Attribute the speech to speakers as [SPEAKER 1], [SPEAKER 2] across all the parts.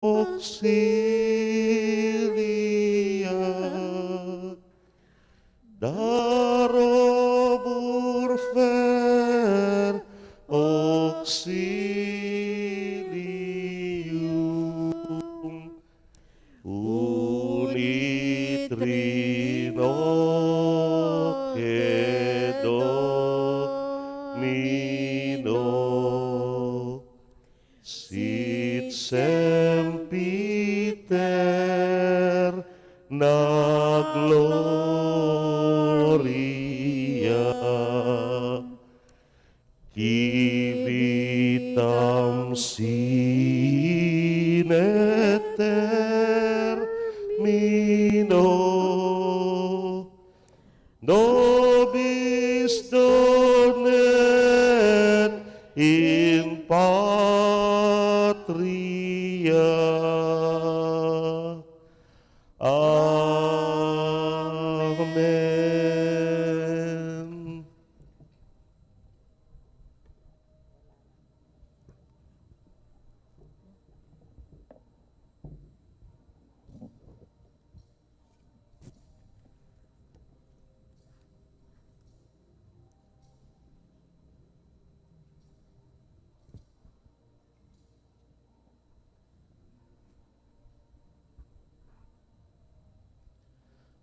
[SPEAKER 1] auxilia, darobur fer auxilium, unit trino Domino, sit sempiter na gloria, civitam sine termino, nobis donet in patria. Amen.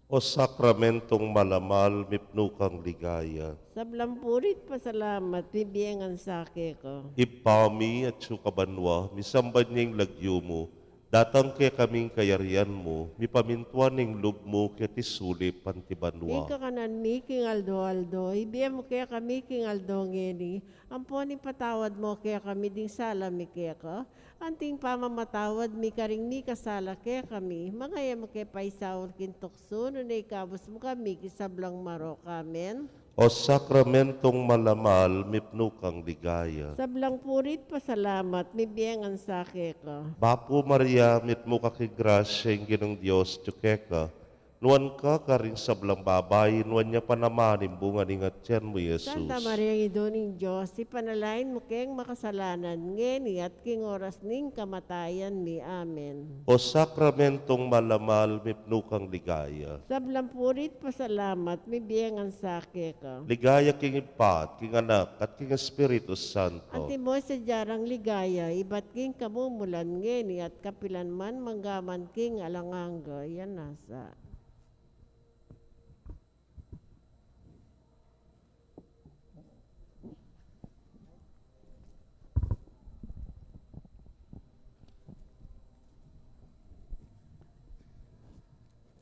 [SPEAKER 1] O sakramentong malamal, mipnukang ligaya.
[SPEAKER 2] Sablampurit pasalamat, bibiyangan sake ko.
[SPEAKER 1] Ipami at sukabanwa, misambad niyang lagyo mo, datang kaya kaming kayarian mo, mipamintuan ng lub mo kaya tisuli pantibanwa.
[SPEAKER 2] Ika kanan mi king aldo, ibiyam mo kaya kami king aldo ngeni, amponi patawad mo kaya kami ding sala mi kaya ko, anting pamamatawad mi karing ni kasala kaya kami, mangaya mo kaya paisawar kintokso, nunay kabos mo kami kisablang marok, amen.
[SPEAKER 1] O sakramentong malamal, mipnukang ligaya.
[SPEAKER 2] Sablang purit pasalamat, bibiyangan sake ko.
[SPEAKER 1] Bapo Maria, mitmuka kay grasya yung ginong Diyos, tsukeka, nuan ka karing sablang babay, nuan niya panamanin bunga ning atyan mo, Yesus.
[SPEAKER 2] Santa Maria Idoning Diyos, ipanalain mo kayang makasalanan, ngeni at king oras ning kamatayan ni. Amen.
[SPEAKER 1] O sakramentong malamal, mipnukang ligaya.
[SPEAKER 2] Sablampurit pasalamat, bibiyangan sake ko.
[SPEAKER 1] Ligaya king Ipat, king Anak, at king Espiritu Santo.
[SPEAKER 2] Ati mo sa jarang ligaya, ibat king kamumulan, ngeni at kapilan man manggaman king alanganga, yan nasa.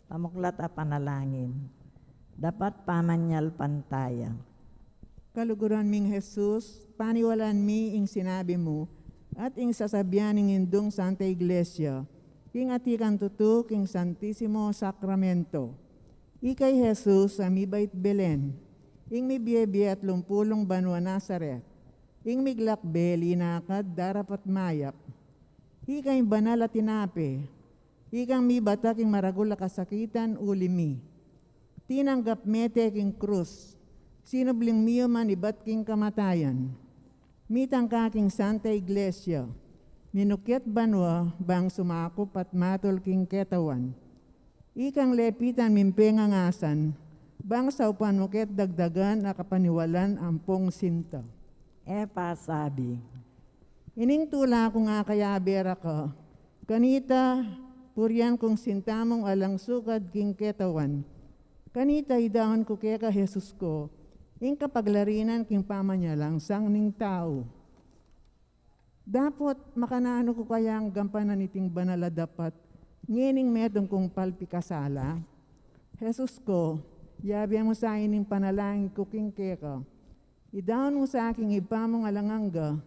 [SPEAKER 3] Pamuklat a panalangin. Dapat pamanyal pantayang.
[SPEAKER 4] Kaluguran ming Jesus, paniwalaan mi ing sinabi mo, at ing sasabihan ing indong Santa Iglesia, king atikan tutu king Santissimo Sacramento. Ikay Jesus sa mibait Belen, ing mi biyebiye at lumpulong banwa Nazaret, ing miglakbe linakad darapat mayap. Ikay banal at tinape, ikang mi bata king maragul a kasakitan ulimi. Tinanggap mete king krus, sinubling miyo man ibat king kamatayan. Mitang kaking Santa Iglesia, minukyat banwa bang sumakop at matol king ketawan. Ikang lepitan mimpengang asan, bang saupan mo ket dagdagan na kapaniwalan ampong sinta.
[SPEAKER 3] Pasabi.
[SPEAKER 4] Ining tula kung akayabera ka, kanita puryan kong sintamong alang sukad king ketawan. Kanita idahon ko kaya ka Jesus ko, ing kapaglarinan king pamanyalang sang ning tao. Dapat makanano ko kaya ang gampanan iting banala dapat, ngining metong kong palpikasala. Jesus ko, yabi mo sa ining panalangin ko king keka. Idahon mo sa aking ipamong alanganga,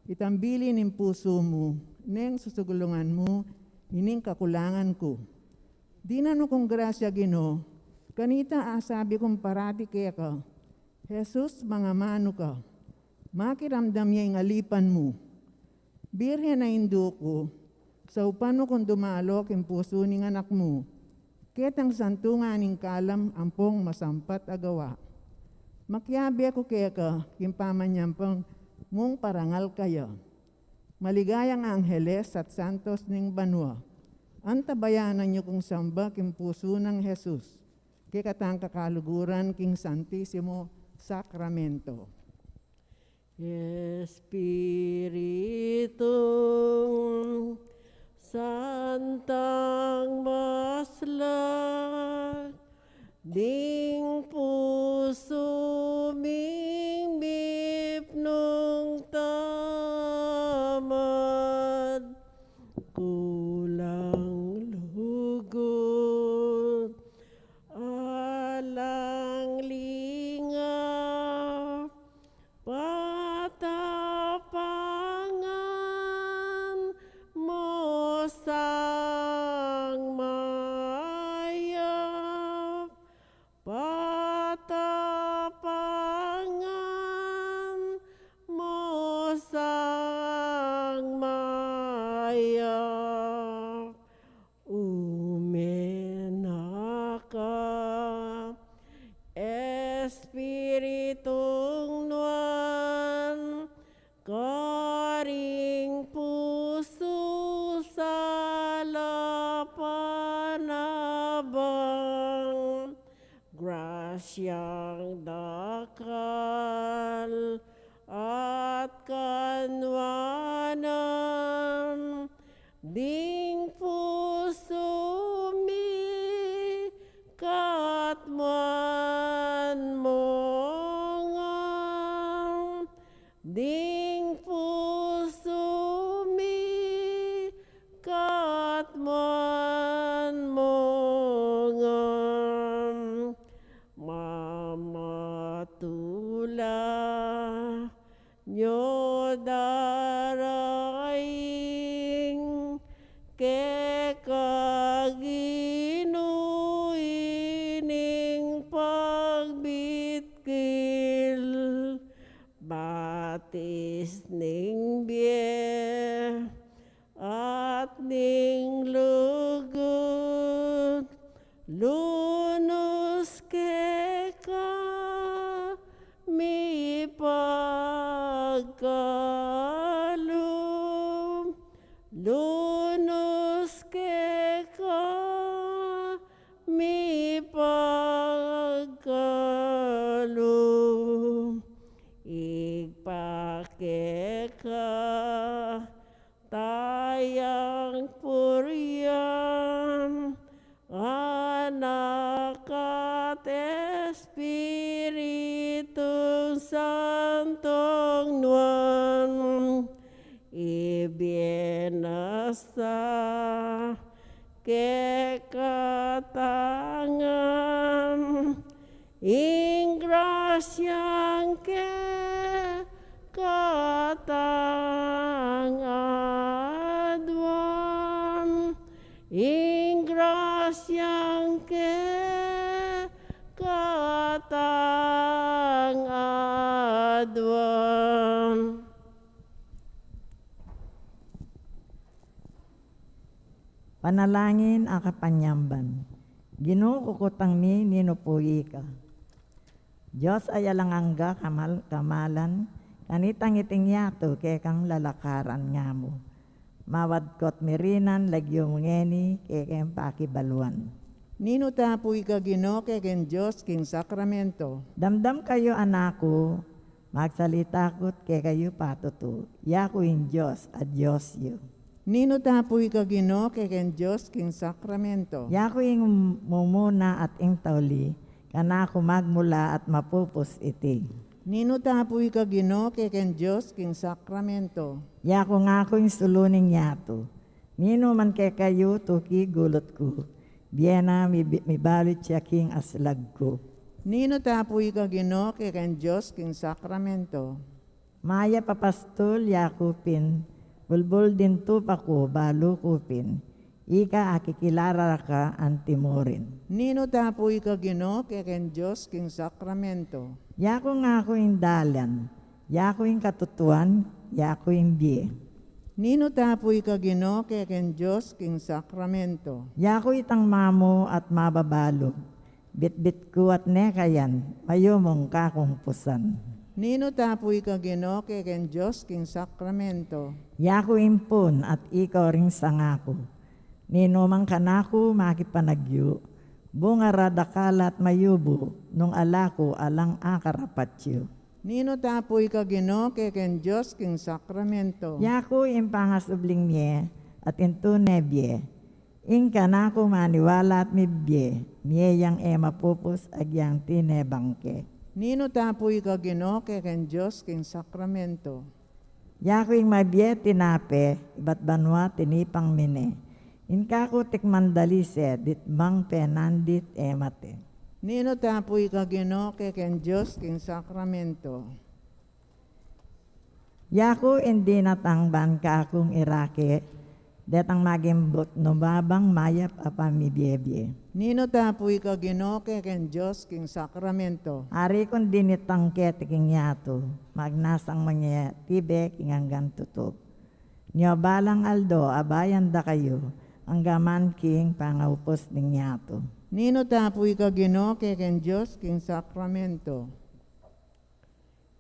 [SPEAKER 4] itambili ning puso mo, neng susugulungan mo, ining kakulangan ko. Di na no kong grasya Ginoo, kanita asabi kong parati keka, Jesus, mga mano ka, makiramdam niya yung alipan mo. Birhen na indo ko, sa upan mo kung dumalok yung puso ning anak mo, ketang santungan ning kalam ampong masampat agawa. Makyabi ako keka, kimpamanyampang mong parangal kaya. Maligayang Angeles at Santos ning Banwa. Antabayanan niyo kung samba king puso ng Jesus. Kikatang kakaluguran king Santisimo Sacramento.
[SPEAKER 2] Espiritu Santang maslag, ding puso ming mipnong tamad, kulang lugod, alang lingap, patapangan mo sang mayap, patapangan mo sang mayap, umena ka, Espiritong nuan, karing puso sa lapanabang, grasyang dakal at kanwanan, ding puso mi katman mongang, ding puso mi katman mongang, mamatula nyo daraing ke kaginuining pagbitkil, batis ning biye at ning lugod, lunos ke ka mi pagkalum, lunos ke ka mi pagkalum, igpake ka tayang purian, anak at Espiritu Santong nuan, ibienasa ke katangan, ing grasyang ke katang adwan, ing grasyang ke katang adwan.
[SPEAKER 3] Panalangin ang kapanyamban. Ginoo kukutang mi ninupuyi ka. Diyos ay alangangga kamalan, kanitang iting yato ke kang lalakaran nga mo. Mawadkot mirinan lagyo ngeni ke kang pakibaluan.
[SPEAKER 4] Nino tapoy ka Ginoo ken Diyos king Sacramento.
[SPEAKER 3] Damdam kayo anako, magsalitakot ke kayo patuto. Yako in Diyos at Diyos yu.
[SPEAKER 4] Nino tapoy ka Ginoo ken Diyos king Sacramento.
[SPEAKER 3] Yako ing mumuna at ing tauli, kanako magmula at mapupos iti.
[SPEAKER 4] Nino tapoy ka Ginoo ken Diyos king Sacramento.
[SPEAKER 3] Yako nga ko yung suluning yato. Nino man kay kayo tuki gulot ko. Biyena mi balit siya king aslag ko.
[SPEAKER 4] Nino tapoy ka Ginoo ken Diyos king Sacramento.
[SPEAKER 3] Maya papastol yakupin. Bulbul din tupa ko balo kupin. Ika akikilara ka antimorin.
[SPEAKER 4] Nino tapoy ka Ginoo ken Diyos king Sacramento.
[SPEAKER 3] Yako nga ko yung dalan. Yako yung katutuan. Yako yung biye.
[SPEAKER 4] Nino tapoy ka Ginoo ken Diyos king Sacramento.
[SPEAKER 3] Yako itang mamo at mababalo. Bitbit ko at nekayan, mayumong kakong pusan.
[SPEAKER 4] Nino tapoy ka Ginoo ken Dios king sakramento.
[SPEAKER 3] Yaku impon at ikaw ring sangako. Ninumang kanako makipanagyo. Bunga radakalat mayubo nung alako alang akarapatyo.
[SPEAKER 4] Nino tapoy ka Ginoo ken Dios king sakramento.
[SPEAKER 3] Yaku impangas ubling mie at into nebye. Ing kanako maniwala at mibye. Mie yang ema pupus agyang tinebangke.
[SPEAKER 4] Nino tapoy ka Ginoo ken Dios king sakramento.
[SPEAKER 3] Yaku ing mabye tinape iba't banwa tinipang mine. Inkaku tikmandalise dit bang penandit emate.
[SPEAKER 4] Nino tapoy ka Ginoo ken Dios king sakramento.
[SPEAKER 3] Yaku hindi natangban ka akong irake, detang magimbot no babang mayap apamibiyebye.
[SPEAKER 4] Nino tapoy ka Ginoo ken Dios king sakramento.
[SPEAKER 3] Ari kung dinitangke tiking yato, magnasang mga tibe king hanggang tutog. Nyo balang aldo, abayan da kayo, ang gaman king pangaupos ning yato.
[SPEAKER 4] Nino tapoy ka Ginoo ken Dios king sakramento.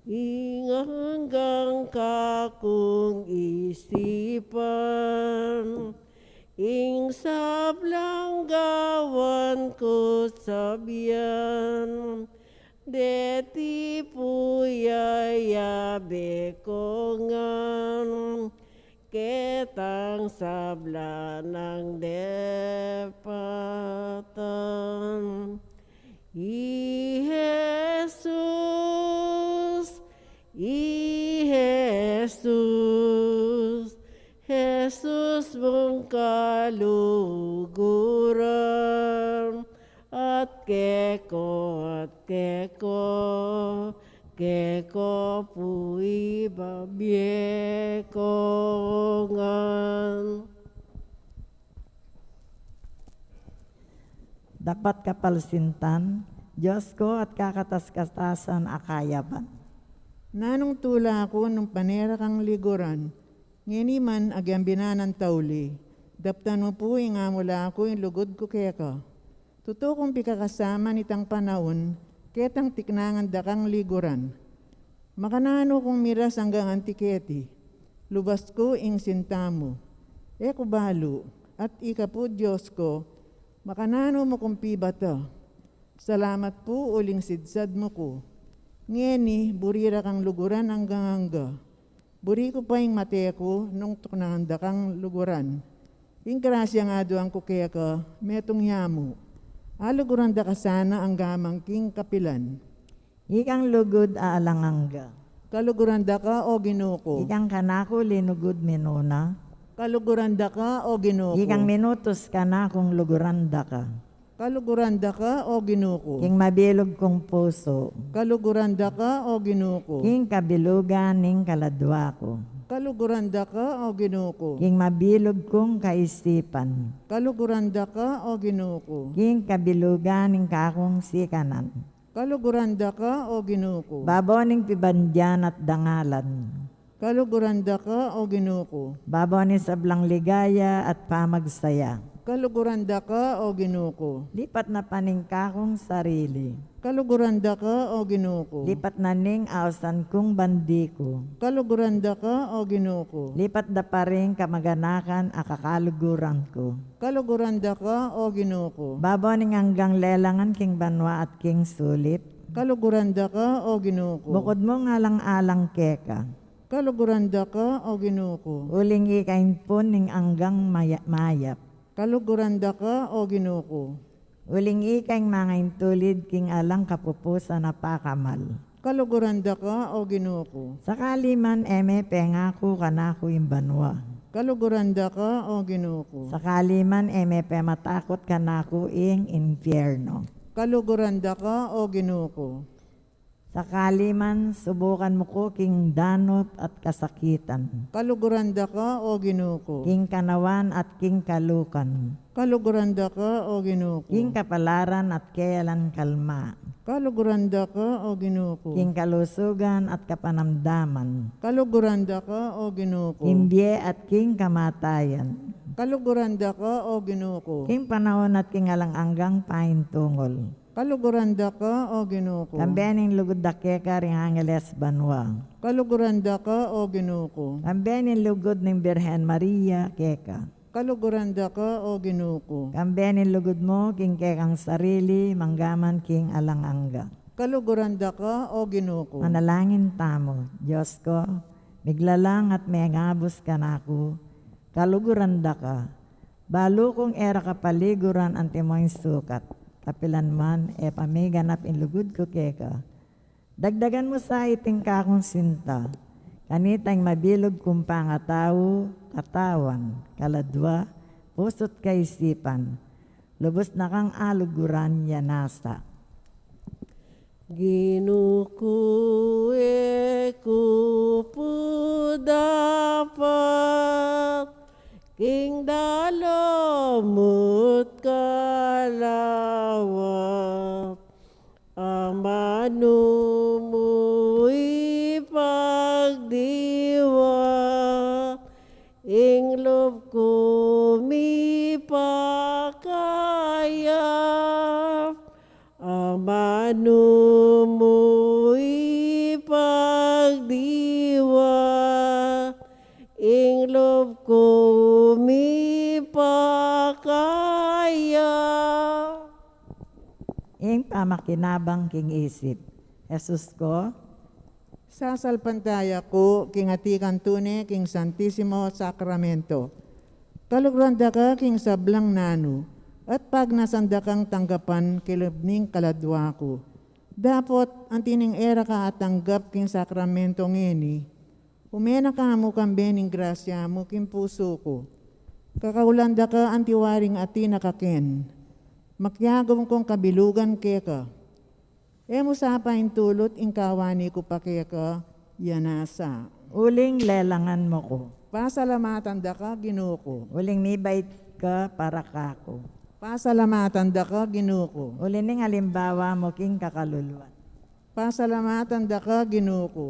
[SPEAKER 2] Inganggang kakong isipan, ing sablang gawan ko sabiyan, deti puyayabe ko ngan, ketang sabla ng depatan. Jesus mong kaluguran, at keko pui babyekongan.
[SPEAKER 3] Dapat kapalsintan, Diyos ko at kakatas-katasan akayaban.
[SPEAKER 4] Nanong tula ako nung panera kang liguran, ngini man agyang binanan tauli, daptan mo po nga mula ako yung lugod ko keka. Tuto kong pikakasama nitang panahon, ketang tiknangan dakang liguran. Makanano kong miras hanggang antiketi, lubas ko ing sintamo. Eko balo, at ika po Diyos ko, makanano mo kong pibata. Salamat po uling sidsad mo ko. Ngeni, burira kang luguran hanggang. Buri ko pa yung mate ko nung tuknanganda kang luguran. Ing krasya nga doang ko kaya ka, metong yamu. Aluguran da ka sana ang gamang king kapilan.
[SPEAKER 3] Ikang lugod aalangangga.
[SPEAKER 4] Kaluguran da ka o Ginoo ko.
[SPEAKER 3] Ikang kanako linugod minuna.
[SPEAKER 4] Kaluguran da ka o Ginoo ko.
[SPEAKER 3] Ikang minutos ka na kung luguranda ka.
[SPEAKER 4] Kaluguran da ka o Ginoo ko.
[SPEAKER 3] King mabilog kong puso.
[SPEAKER 4] Kaluguran da ka o Ginoo ko.
[SPEAKER 3] King kabilugan ning kaladwa ko.
[SPEAKER 4] Kaluguran da ka o Ginoo ko.
[SPEAKER 3] King mabilog kong kaisipan.
[SPEAKER 4] Kaluguran da ka o Ginoo ko.
[SPEAKER 3] King kabilugan ning kakong sikanan.
[SPEAKER 4] Kaluguran da ka o Ginoo ko.
[SPEAKER 3] Babaw ning pibandyan at dangalan.
[SPEAKER 4] Kaluguran da ka o Ginoo ko.
[SPEAKER 3] Babaw ni sablang ligaya at pamagsaya.
[SPEAKER 4] Kaluguran da ka o Ginoo ko.
[SPEAKER 3] Lipat na paning kakong sarili.
[SPEAKER 4] Kaluguran da ka o Ginoo ko.
[SPEAKER 3] Lipat na ning ausan kong bandiko.
[SPEAKER 4] Kaluguran da ka o Ginoo ko.
[SPEAKER 3] Lipat da pa rin kamaganakan akakaluguran ko.
[SPEAKER 4] Kaluguran da ka o Ginoo ko.
[SPEAKER 3] Babaw ning hanggang lelangan king banwa at king sulit.
[SPEAKER 4] Kaluguran da ka o Ginoo ko.
[SPEAKER 3] Bukod mo nga lang alang keka.
[SPEAKER 4] Kaluguran da ka o Ginoo ko.
[SPEAKER 3] Uling ikain po ning hanggang mayap.
[SPEAKER 4] Kaluguran da ka o Ginoo ko.
[SPEAKER 3] Uling ikaing mga intulid king alang kapupusa na pakamal.
[SPEAKER 4] Kaluguran da ka o Ginoo ko.
[SPEAKER 3] Sakali man eme pengako kanako yung banwa.
[SPEAKER 4] Kaluguran da ka o Ginoo ko.
[SPEAKER 3] Sakali man eme pe matakot kanako ing impyerno.
[SPEAKER 4] Kaluguran da ka o Ginoo ko.
[SPEAKER 3] Sakali man subukan mo ko king danot at kasakitan.
[SPEAKER 4] Kaluguran da ka o Ginoo ko.
[SPEAKER 3] King kanawan at king kalukan.
[SPEAKER 4] Kaluguran da ka o Ginoo ko.
[SPEAKER 3] King kapalaran at kayalan kalma.
[SPEAKER 4] Kaluguran da ka o Ginoo ko.
[SPEAKER 3] King kalusugan at kapanamdaman.
[SPEAKER 4] Kaluguran da ka o Ginoo ko.
[SPEAKER 3] King biye at king kamatayan.
[SPEAKER 4] Kaluguran da ka o Ginoo ko.
[SPEAKER 3] King panahon at king alang-anggang pahintungol.
[SPEAKER 4] Kaluguranda ka, O Ginoo ko.
[SPEAKER 3] Kambening lugod da keka ring Angeles Banwa.
[SPEAKER 4] Kaluguranda ka, O Ginoo ko.
[SPEAKER 3] Kambening lugod ng Birhen Maria keka.
[SPEAKER 4] Kaluguranda ka, O Ginoo ko.
[SPEAKER 3] Kambening lugod mo king kekang sarili manggaman king alanganga.
[SPEAKER 4] Kaluguranda ka, O Ginoo ko.
[SPEAKER 3] Manalangin tamo, Diyos ko, miglalang at mengabos ka na ako. Kaluguranda ka. Balo kong era kapaliguran ang timoing sukat. Kapilan man, pamiganap inlugod ko keka. Dagdagan mo sa iting kakong sinta. Kanitang mabilog kong pangatao, katawan, kaladwa, puso't kaisipan. Lubos na kang aluguran yanasa.
[SPEAKER 2] Ginukuwe ko po dapat king dalomot kalawat amano mo ipagdiwa ing lob ko mi pakaya amano mo ipagdiwa ing lob ko mi pakaya.
[SPEAKER 3] Ing pamakinabang king isip. Jesus ko,
[SPEAKER 4] Sasalpantaya ko, king atikan tune, king Santisimo Sacramento. Kaluguranda ka, king sablang nano, at pag nasanda kang tanggapan, kilabning kaladwa ko. Dapat, ang tining era ka at tanggap king sakramento ngeni, umena ka mo kambening grasya mo king puso ko. Kakaulanda ka, ang tiwaring ati nakaken. Makyagom kong kabilugan keka. Emo sapain tulot ing kawani ko pa keka, yanasa.
[SPEAKER 3] uling lelangan mo ko.
[SPEAKER 4] Pasalamatan da ka, Ginoo ko.
[SPEAKER 3] Uling nibait ka para kako.
[SPEAKER 4] Pasalamatan da ka, Ginoo ko.
[SPEAKER 3] Uling ning alimbawa mo king kakaluluan.
[SPEAKER 4] Pasalamatan da ka, Ginoo ko.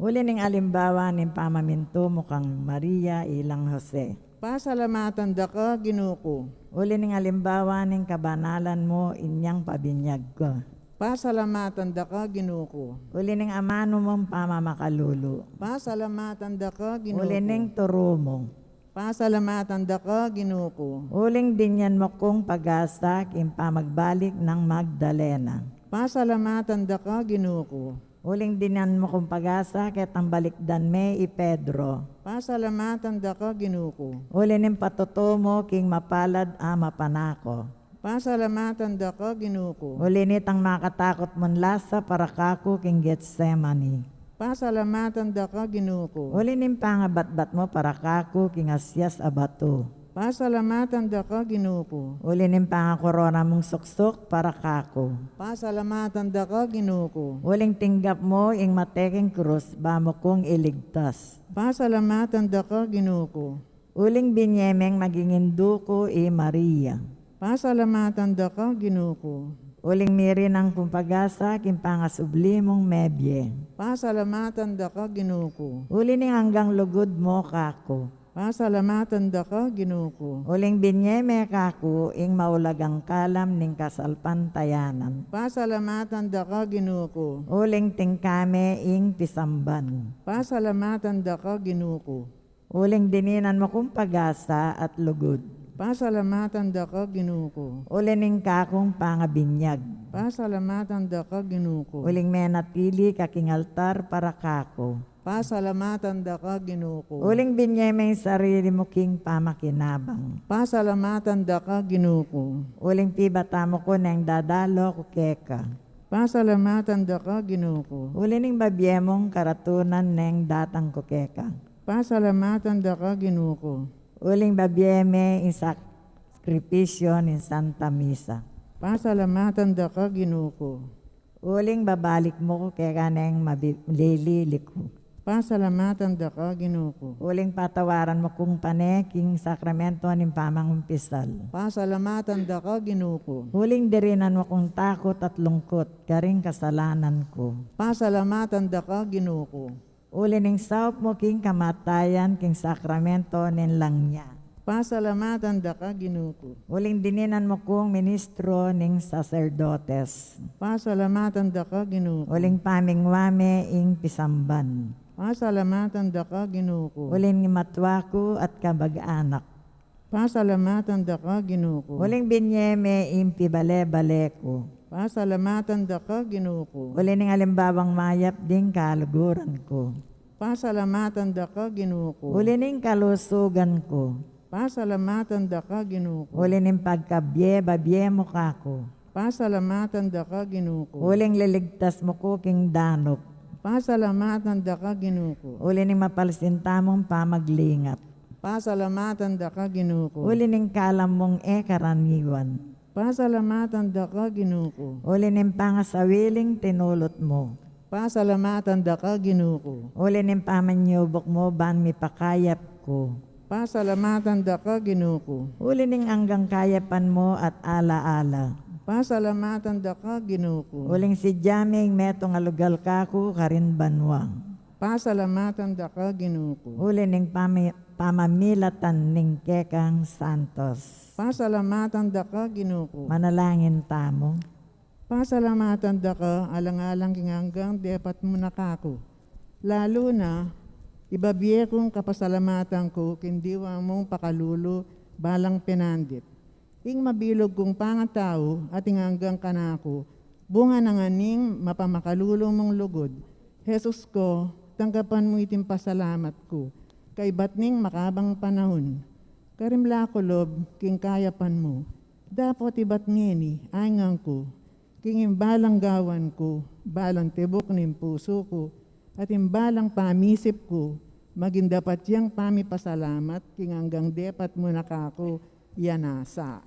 [SPEAKER 3] Uling ning alimbawa ning pamaminto mo kang Maria ilang Jose.
[SPEAKER 4] Pasalamatan da ka, Ginoo ko.
[SPEAKER 3] Uli ning alimbawa ning kabanalan mo inyang pabinyag ko.
[SPEAKER 4] Pasalamatan da ka, Ginoo ko.
[SPEAKER 3] Uli ning amano mong pamamakalulo.
[SPEAKER 4] Pasalamatan da ka, Ginoo
[SPEAKER 3] Uli
[SPEAKER 4] ko.
[SPEAKER 3] ning turo mo.
[SPEAKER 4] Pasalamatan da ka, Ginoo ko.
[SPEAKER 3] Uling dinyan mo kong pag-asa king pamagbalik ng Magdalena.
[SPEAKER 4] Pasalamatan da ka, Ginoo ko.
[SPEAKER 3] Uling dinyan mo kong pag-asa ketang balikdan me i Pedro.
[SPEAKER 4] Pasalamatan da ka, Ginoo ko.
[SPEAKER 3] Uli ning patuto mo king mapalad ama panako.
[SPEAKER 4] Pasalamatan da ka, Ginoo ko.
[SPEAKER 3] Uli nitang makatakot mon lasa para kako king Getsemani.
[SPEAKER 4] Pasalamatan da ka, Ginoo ko.
[SPEAKER 3] Uli ning pangabatbat mo para kako king Asyas abato.
[SPEAKER 4] Pasalamatan da ka, Ginoo ko.
[SPEAKER 3] Uli ning pangakorona mong suksok para kako.
[SPEAKER 4] Pasalamatan da ka, Ginoo ko.
[SPEAKER 3] Uling tinggap mo ing mateking krus bamo kong iligtas.
[SPEAKER 4] Pasalamatan da ka, Ginoo ko.
[SPEAKER 3] Uling binyemeng magingin duko i Maria.
[SPEAKER 4] Pasalamatan da ka, Ginoo ko.
[SPEAKER 3] Uling miri ng kumpagasa king pangasublimong mebye.
[SPEAKER 4] Pasalamatan da ka, Ginoo ko.
[SPEAKER 3] Uli ning hanggang lugod mo kako.
[SPEAKER 4] Pasalamatan da ka, Ginoo ko.
[SPEAKER 3] Uling binyeme kako ing maulagang kalam ning kasalpantayanan.
[SPEAKER 4] Pasalamatan da ka, Ginoo ko.
[SPEAKER 3] Uling tingkame ing pisamban.
[SPEAKER 4] Pasalamatan da ka, Ginoo ko.
[SPEAKER 3] Uling dininan mo kong pag-asa at lugod.
[SPEAKER 4] Pasalamatan da ka, Ginoo ko.
[SPEAKER 3] Uli ning kakong pangabinyag.
[SPEAKER 4] Pasalamatan da ka, Ginoo ko.
[SPEAKER 3] Uling menatili kaking altar para kako.
[SPEAKER 4] Pasalamatan da ka, Ginoo ko.
[SPEAKER 3] Uling binyemeng sarili mo king pamakinabang.
[SPEAKER 4] Pasalamatan da ka, Ginoo ko.
[SPEAKER 3] Uling pibata mo ko nang dadalo ko keka.
[SPEAKER 4] Pasalamatan da ka, Ginoo ko.
[SPEAKER 3] Uli ning babyemong karatunan neng datang ko keka.
[SPEAKER 4] Pasalamatan da ka, Ginoo ko.
[SPEAKER 3] Uling babyeme in sakripisyo ni Santa Misa.
[SPEAKER 4] Pasalamatan da ka, Ginoo ko.
[SPEAKER 3] Uling babalik mo ko keka neng malililik ko.
[SPEAKER 4] Pasalamatan da ka, Ginoo ko.
[SPEAKER 3] Uling patawaran mo kung paneking sakramento ng pamangumpisal.
[SPEAKER 4] Pasalamatan da ka, Ginoo ko.
[SPEAKER 3] Uling dirinan mo kung takot at lungkot, karing kasalanan ko.
[SPEAKER 4] Pasalamatan da ka, Ginoo ko.
[SPEAKER 3] Uli ning saup mo king kamatayan king sakramento nin langya.
[SPEAKER 4] Pasalamatan da ka, Ginoo ko.
[SPEAKER 3] Uling dininan mo kong ministro ning sacerdotes.
[SPEAKER 4] Pasalamatan da ka, Ginoo ko.
[SPEAKER 3] Uling pamingwame ing pisamban.
[SPEAKER 4] Pasalamatan da ka, Ginoo ko.
[SPEAKER 3] Uling matwa ko at kabag-anak.
[SPEAKER 4] Pasalamatan da ka, Ginoo ko.
[SPEAKER 3] Uling binyeme ing pibale-bale ko.
[SPEAKER 4] Pasalamatan da ka, Ginoo ko.
[SPEAKER 3] Uling ning alimbawang mayap ding kaluguran ko.
[SPEAKER 4] Pasalamatan da ka, Ginoo ko.
[SPEAKER 3] Uling ning kalusugan ko.
[SPEAKER 4] Pasalamatan da ka, Ginoo ko.
[SPEAKER 3] Uling ning pagkabye-babye mo kako.
[SPEAKER 4] Pasalamatan da ka, Ginoo ko.
[SPEAKER 3] Uling liligtas mo ko king danok.
[SPEAKER 4] Pasalamatan da ka, Ginoo ko.
[SPEAKER 3] Uling ning mapalsintamong pamaglingat.
[SPEAKER 4] Pasalamatan da ka, Ginoo ko.
[SPEAKER 3] Uling ning kalam mong karaniwan.
[SPEAKER 4] Pasalamatan da ka, Ginoo ko.
[SPEAKER 3] Uling ning pangasawiling tinulot mo.
[SPEAKER 4] Pasalamatan da ka, Ginoo ko.
[SPEAKER 3] Uling ning pamanyubok mo ban mi pakayap ko.
[SPEAKER 4] Pasalamatan da ka, Ginoo ko.
[SPEAKER 3] Uling ning anggang kayapan mo at ala-ala.
[SPEAKER 4] Pasalamatan da ka, Ginoo ko.
[SPEAKER 3] Uling si Jaming metong alugal kako karin banwang.
[SPEAKER 4] Pasalamatan da ka, Ginoo ko.
[SPEAKER 3] Uling ning pamamilatan ning kekang santos.
[SPEAKER 4] Pasalamatan da ka, Ginoo ko.
[SPEAKER 3] Manalangin tamo.
[SPEAKER 4] Pasalamatan da ka, alang-alang kinanggang depat mo na kako. Lalo na, ibabiye kong kapasalamatan ko, kindiwa mong pakalulo, balang penandit. Ing mabilog kong pangatao at inganggang kanako, bunga ng aning mapamakalulo mong lugod. Jesus ko, tanggapan mo itim pasalamat ko, kay batning makabang panahon. Karimla ko lob, king kayapan mo, dapat ibat ngeni, angang ko, king imbalang gawan ko, balang tibok ng puso ko, at imbalang pamisip ko, maging dapat yang pamipasalamat, king hanggang depat mo nakako, yanasa.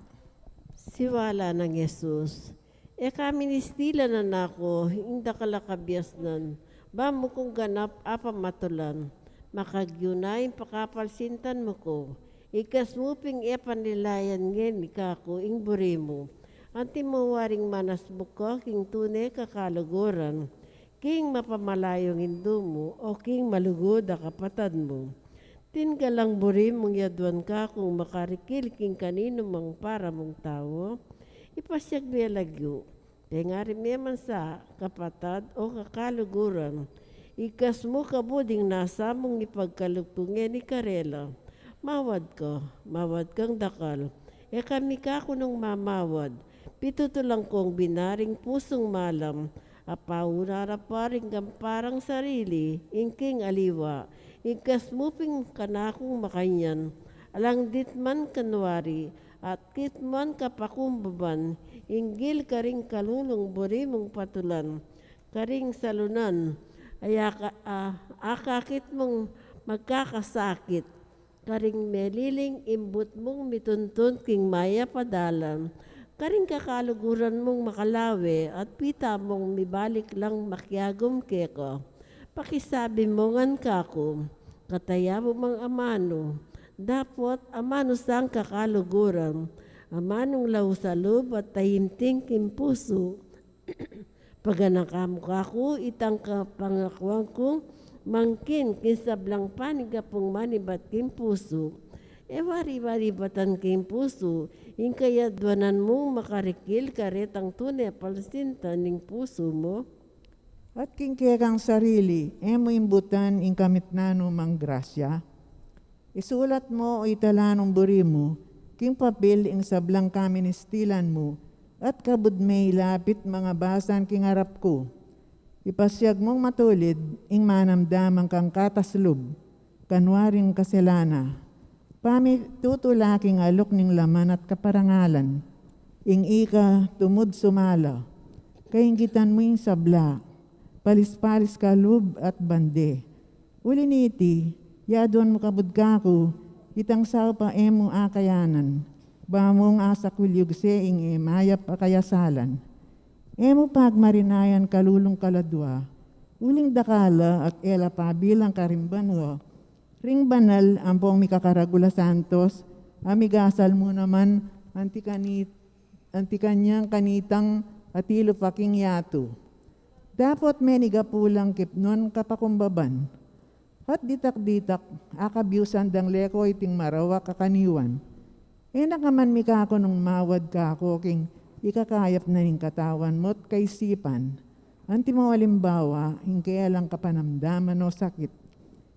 [SPEAKER 2] Siwala ng Jesus. Kami nistila na nako, inda kalakabyas nan, ba mo kong ganap apa matulan, makagyunay pakapalsintan mo ko, ikas mo ping panilayan ngen ikako ing buri mo. Anti mo waring manas buko king tunay kakaluguran, king mapamalayong indo mo o king malugod a kapatad mo. Tingalang buri mong yaduan ka kung makarikil king kanino mang para mong tao, ipasyag niya lagyo. Tengari meman sa kapatad o kakaluguran, ikas mo kabuding nasa mong ipagkalugtungin ni Karela. Mawad kang dakal, kami ka kunong mamawad. Pitutulang kong binaring pusong malam, apaunara pa rin parang sarili, ingking aliwa, ingkas muping kanakong makanyan, alang ditman kanwari, at kitman kapakumbaban, inggil karing kalulong buri mong patulan, karing salunan, akakit mong magkakasakit, karing meliling imbut mong mituntun king maya padalan, karing kakaluguran mong makalawi at pita mong mibalik lang makyagom keko. Pakisabi mo ngan kako, kataya mo mang amano, dapat amano sang kakaluguran, amanong law sa loob at tahimting kimpuso. Paganakamo kako, itang kapangakuan ko, mangkin kinsablang panigapong manibat kimpuso. Wari-wari batan king puso, yung kaya dwanan mo makarikil karetang tunay palsinta ning puso mo.
[SPEAKER 4] At king kekang sarili, mo imbutan ing kamitnano mang grasya. Isulat mo o italanong buri mo, king papel ing sablang kaministilan mo, at kabud may lapit mga basan king harap ko. Ipasyag mong matulid, ing manamdamang kang kataslob, kanwaring kaselana. Pami tutulaking alok ning laman at kaparangalan, ing ika tumud sumala, kainggitan mo ing sabla, palis-palis ka lub at bande. Uliniti, yaduan mo kabud kako, itang sao pa emo akayanan, bamong asa kulyugse ing mayap akayasalan. Emo pagmarinayan kalulong kaladwa, uling dakala at ela pa bilang karimbanwa, ring banal ang pong mikakaragula santos, amigasal mo naman antikanyang kanitang atilo paking yato. Dapat meniga pulang kipnon kapakumbaban, At ditak-ditak, akabyusan dang leko iting marawa kakaniwan. Nakaman mi kako nung mawad kako king ikakayap na ning katawan mo't kaisipan. Anti mo halimbawa, kaya lang kapanamdaman o sakit.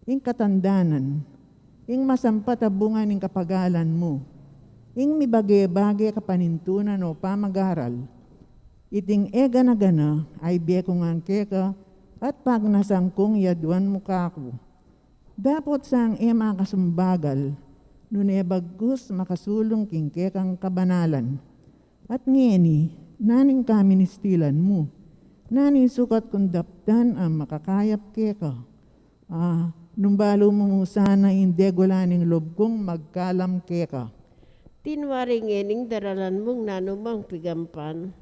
[SPEAKER 4] Ing katandanan, ing masampatabungan ing kapagalan mo. Ing mibage-bage kapanintunan o pamagaral. Iting gana ay bekong angke ka at pag nasangkong yaduan mo kako. Dapat sang makasumbagal, nun bagkus makasulong kingke kang kabanalan. At ngeni, naning kaministilan mo, naning sukat kung daptan ang makakayap keka. Numbalo mo sana hindi gulaning lob kong magkalam keka.
[SPEAKER 2] Tinwaring ening daralan mong nanumang pigampan.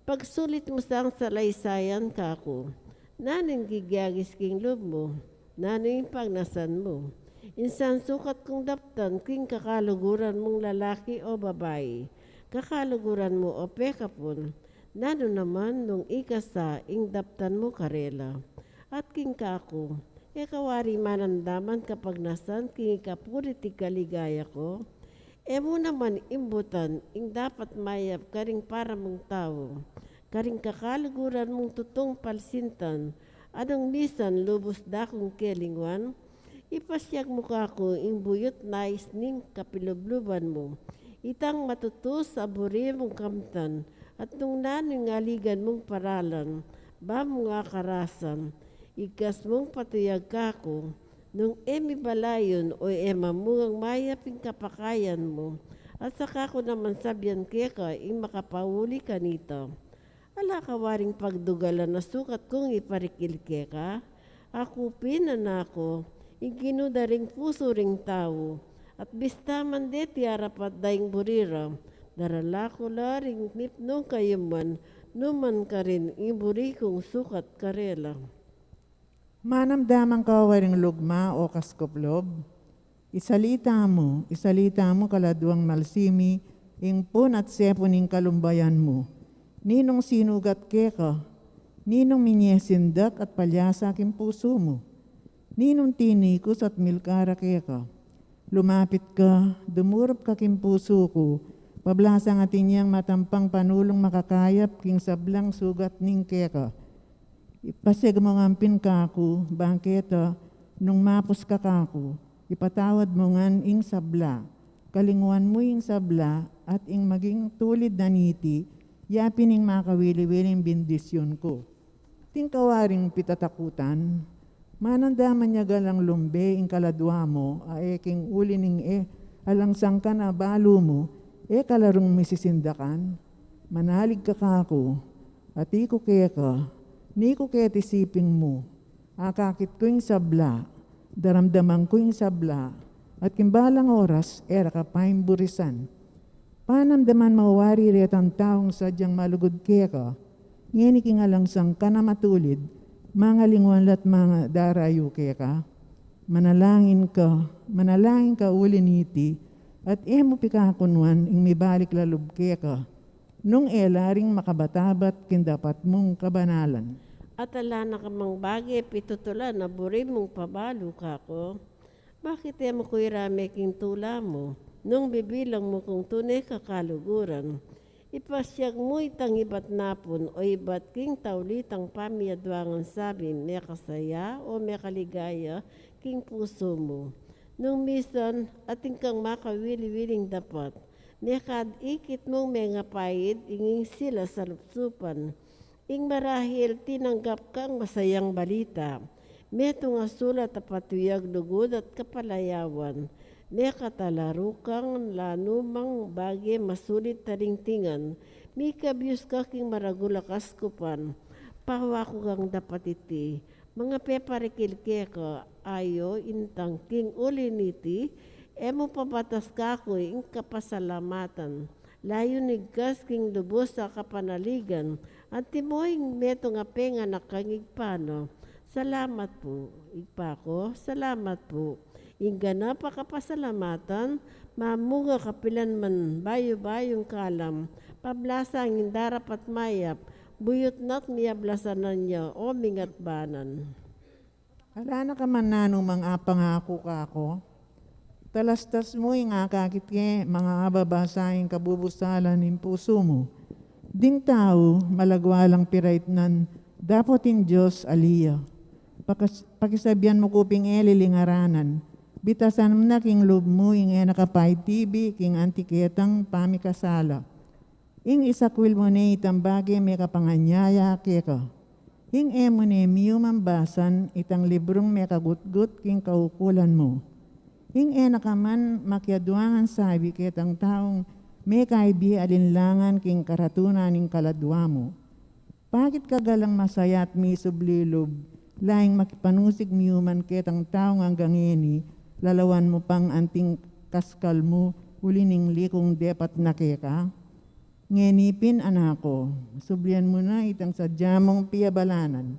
[SPEAKER 2] Pagsulit mo sang salaysayan kako, naning gigyagis king lob mo, naning pagnasan mo. Insan sukat kong daptan king kakaluguran mong lalaki o babae. Kakaluguran mo o pekapon, nano naman nung ikasa ing daptan mo karela. At king kako, kawari manandaman kapag nasan king ikapuriti kaligaya ko. Mo naman imbutan ing dapat mayap karing para mong tao. Karing kakaluguran mong tutong palsintan, anong misan lubos dakong kelingwan, ipasyag mo kako ing buyot nais ning kapilubluban mo. Itang matutus sa buri mong kamtan, at nung naning aligan mong paralan, ba mo nga karasan, ikas mong patuyag kako, nung balayon o mamungang mayaping kapakayan mo, at saka ko naman sabyan keka ing makapahuli ka nito. Ala kawaring pagdugalan na sukat kong iparikil keka, ako pinanako, ing kinudaring puso ring tao, at bistaman de tiarapat daing burira, darala ko laring nipnong kayuman, numan ka rin iburi kong sukat karela.
[SPEAKER 4] Manamdaman ka waring lugma o kaskoplob, isalita mo kaladuang malsimi, ing pun at sepuning kalumbayan mo. Ninong sinugat keka, ninong minyesindak at palyasa king puso mo. Ninong tinikos at milkara keka. Lumapit ka, dumurap ka king puso ko, pablasang atin niyang matampang panulong makakayap king sablang sugat ning keka. Ipasig mo ngampin kako, bangketa, nung mapos ka kako, ipatawad mo ngan ing sabla, kalinguan mo ing sabla at ing maging tulid na niti, yapin ing makawili-wiling bendisyon ko. Tingkawaring pitatakutan, manandaman niya galang lumbe ing kaladwa mo, king uli ning alangsang ka na balo mo, kalarong misisindakan, manalig ka kako, at iko keka, ni ko ketisiping mo, akakit ko yung sabla, daramdaman ko yung sabla, at kimbalang oras, era ka paing burisan. Panamdaman mawari retang taong sadyang malugod keka, ngeni kingalangsang ka na matulid, mga lingwan lat mga darayo keka, manalangin ka uliniti, at mo pikakunwan ing mibalik lalub keka, nung laring makabatabat kindapat mong kabanalan.
[SPEAKER 2] At ala na kamang bagay pitutulan na buri mong pabalo kako. Bakit mo ko'y rame king tula mo? Nung bibilang mo kung tunay kakaluguran, ipasyag mo itang ibat napon o ibat king taulitang pamiyadwangan sabi may kasaya o may kaligaya king puso mo. Nung misan ating kang makawili-wiling dapat, nekad ikit mong may ngapayid inging sila sa lupsupan. Ing marahil tinanggap kang masayang balita, meto nga sulat at patuyag lugod at kapalayawan, ne katalaro kang lanumang bagay masulit taringtingan, mi kabyus ka king maragulakas kupan, pahawako kang dapat iti, mga peparikil ka ayo intang king uliniti, mo pabatas ka ko ing kapasalamatan, layo nigkas king lubos sa kapanaligan, at timoing meto nga penga na kangigpano, salamat po, igpako, salamat po. Ingga na pakapasalamatan, mamunga kapilan man bayo-bayong kalam, pablasang indarap at mayap, buyot na't miyablasanan niya o mingat banan.
[SPEAKER 4] Hala na ka man nanong mga pangako ka ako. Talastas mo yung akakit ke mga babasahin kabubusalan ng puso mo. Ding tao, malagwalang pirait nan, dapat in Diyos aliya. Pakisabihan mo kuping lingaranan. Bitasan mo na king loob mo ing nakapay tibi king antiketang pamikasala. Ing isakwil mo na itambagi may kapanganyaya keka. Ing emo ne miyo mambasan itang librong may kagutgut king kaukulan mo. Ing nakaman makiaduangan sabi ketang taong may kaibi alinlangan king karatunan ning kaladwa mo. Bakit ka galang masaya at may sublilob, laing makipanusig miyuman ketang taong hanggang ini, lalawan mo pang anting kaskal mo, uli ning likong depat na keka? Ngenipin anako, sublian mo na itang sadyamong piyabalanan,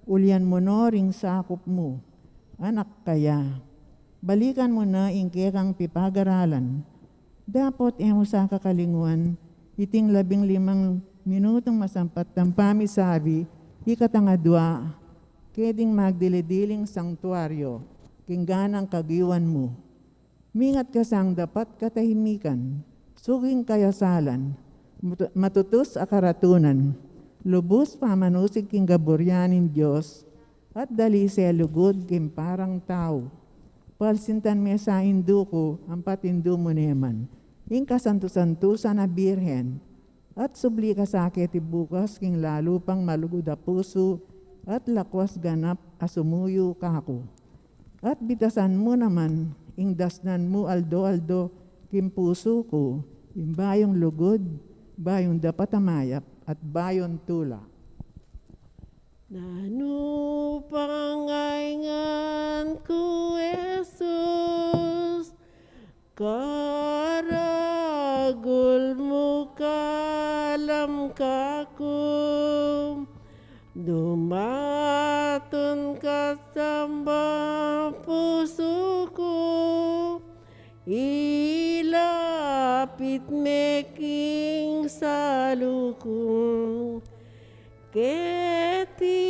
[SPEAKER 4] ulian mo no ring sakop mo, anak kaya. Balikan mo na ingkekang pipagaralan. Dapat mo sa kakalinguan, iting 15 minutong masampat ng pamisabi, ikatangadwa, keding magdilidiling sangtuaryo, kingganang kagiwan mo. Mingat ka sang dapat katahimikan, suging kayasalan, matutus akaratunan, lubos pamanusig king gaburyanin Diyos, at dali sa lugod king parang tao. Palsintan me sa hindu ko, ang patindu mo neman. Ing kasanto-santo na birhen, at subli ka sa aketi bukas king lalo pang malugod a puso, at lakwas ganap asumuyo kako. At bitasan mo naman, ing dasnan mo aldo-aldo, kim puso ko, ing bayong lugod, bayong dapat amayap, at bayon tula.
[SPEAKER 2] Nanu pangaingan ku Jesus, karagul mo kalam kakum, dumaton ka samba puso ko, ilapit meking salukong, keti